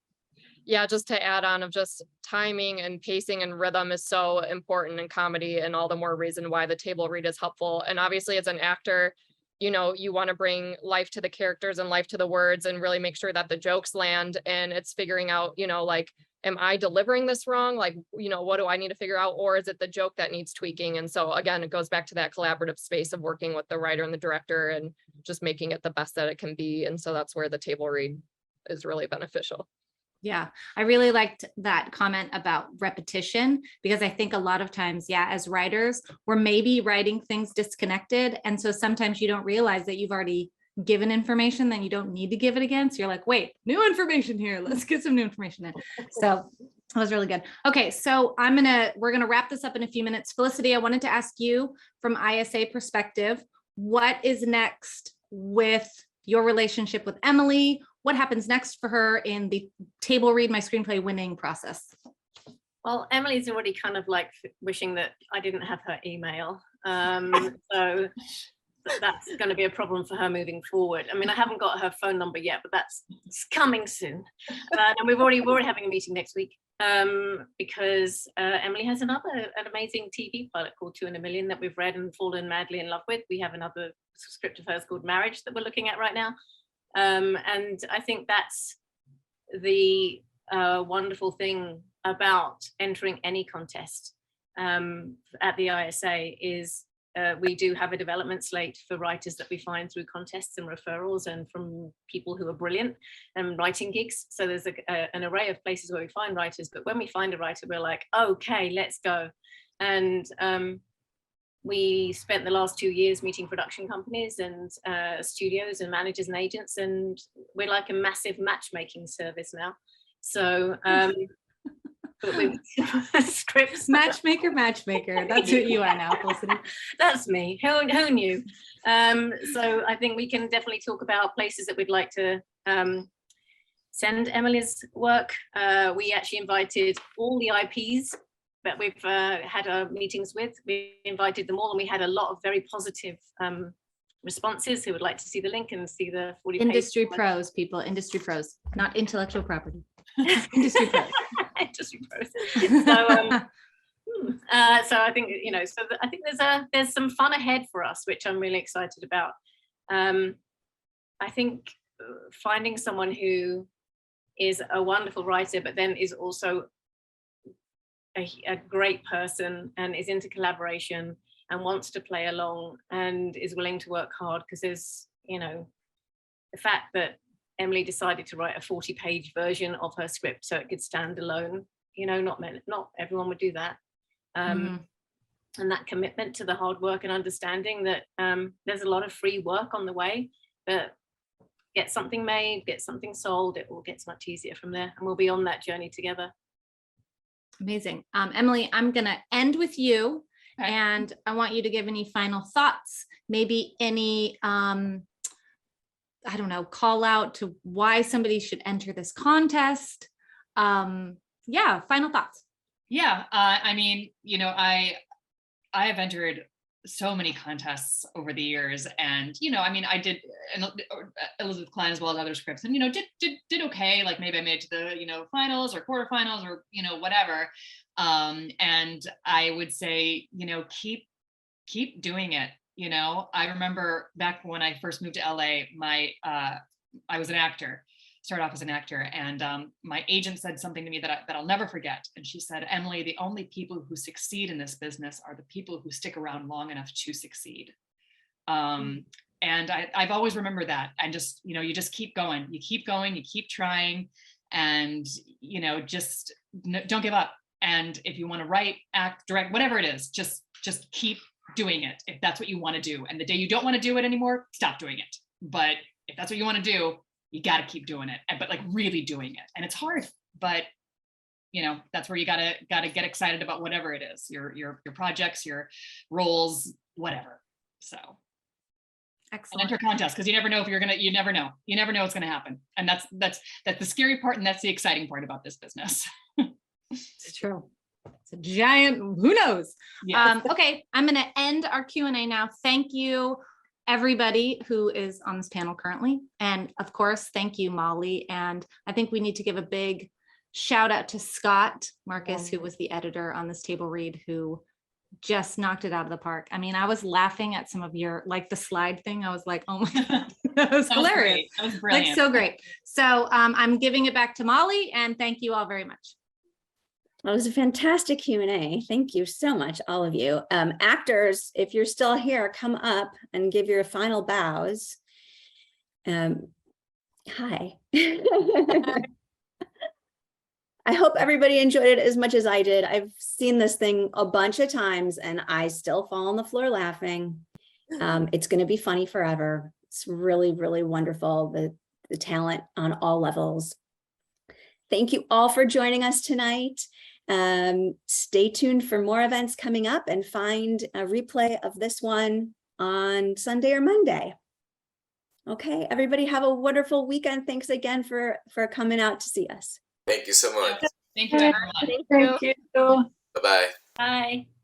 Yeah, just to add on of just timing and pacing and rhythm is so important in comedy, and all the more reason why the table read is helpful. And obviously as an actor, you know, you want to bring life to the characters and life to the words and really make sure that the jokes land, and it's figuring out, you know, like, am I delivering this wrong? Like, you know, what do I need to figure out? Or is it the joke that needs tweaking? And so again, it goes back to that collaborative space of working with the writer and the director and just making it the best that it can be. And so that's where the table read is really beneficial. Yeah, I really liked that comment about repetition, because I think a lot of times, yeah, as writers, we're maybe writing things disconnected. And so sometimes you don't realize that you've already given information, then you don't need to give it again. So you're like, wait, new information here. Let's get some new information in. So that was really good. Okay, so we're gonna wrap this up in a few minutes. Felicity, I wanted to ask you from ISA perspective, what is next with your relationship with Emily? What happens next for her in the table read my screenplay winning process? Well, Emily's already kind of like wishing that I didn't have her email. So that's going to be a problem for her moving forward. I mean, I haven't got her phone number yet, but that's coming soon. And we're already having a meeting next week because Emily has an amazing TV pilot called 2 in a Million that we've read and fallen madly in love with. We have another script of hers called Marriage that we're looking at right now. And I think that's the wonderful thing about entering any contest at the ISA is we do have a development slate for writers that we find through contests and referrals and from people who are brilliant and writing gigs. So there's an array of places where we find writers, but when we find a writer, we're like, okay, let's go. And we spent the last 2 years meeting production companies and studios and managers and agents, and we're like a massive matchmaking service now. So but with scripts. Matchmaker. That's who you are now, Felicity. That's me. Who knew? So I think we can definitely talk about places that we'd like to send Emily's work. We actually invited all the IPs that we've had our meetings with. We invited them all, and we had a lot of very positive responses who would like to see the link and see the 40 Industry pros, people, industry pros, not intellectual property. Industry pros. Industry pros. So I think, you know, I think there's some fun ahead for us, which I'm really excited about. I think finding someone who is a wonderful writer, but then is also a great person and is into collaboration and wants to play along and is willing to work hard, because there's, you know, the fact that Emily decided to write a 40-page version of her script so it could stand alone, you know, not everyone would do that. And that commitment to the hard work and understanding that there's a lot of free work on the way, but get something made, get something sold, it all gets much easier from there, and we'll be on that journey together. Amazing. Emily, I'm gonna end with you, and I want you to give any final thoughts, maybe any, I don't know, call out to why somebody should enter this contest. Yeah, final thoughts. Yeah, I mean, you know, I have entered so many contests over the years, and you know, I mean, I did Elizabeth Kline as well as other scripts, and you know, did okay. Like maybe I made it to the, you know, finals or quarterfinals or, you know, whatever. And I would say, you know, keep doing it. You know, I remember back when I first moved to LA, I was an actor. Started off as an actor, and my agent said something to me that I'll never forget. And she said, Emily, the only people who succeed in this business are the people who stick around long enough to succeed. And I've always remembered that. And just, you know, you just keep going, you keep trying, and, you know, just don't give up. And if you want to write, act, direct, whatever it is, just keep doing it if that's what you want to do. And the day you don't want to do it anymore, stop doing it. But if that's what you want to do, you got to keep doing it, but like really doing it. And it's hard, but you know, that's where you gotta get excited about whatever it is, your projects, your roles, whatever. So excellent. And enter contests, because you never know you never know what's gonna happen. And that's the scary part, and that's the exciting part about this business. It's true. It's a giant, who knows? Yes. Okay, I'm gonna end our Q&A now. Thank you, everybody who is on this panel currently. And of course, thank you, Molly. And I think we need to give a big shout out to Scott Marcus, who was the editor on this table read, who just knocked it out of the park. I mean, I was laughing at some of your, like the slide thing. I was like, oh my God, that was hilarious. That was brilliant. Like so great. So I'm giving it back to Molly, and thank you all very much. Well, it was a fantastic Q&A. Thank you so much, all of you. Actors, if you're still here, come up and give your final bows. Hi. I hope everybody enjoyed it as much as I did. I've seen this thing a bunch of times and I still fall on the floor laughing. It's going to be funny forever. It's really, really wonderful, the talent on all levels. Thank you all for joining us tonight. Stay tuned for more events coming up, and find a replay of this one on Sunday or Monday. Okay, everybody have a wonderful weekend. Thanks again for coming out to see us. Thank you so much. Thank you, everyone. Thank you. Bye-bye. Bye.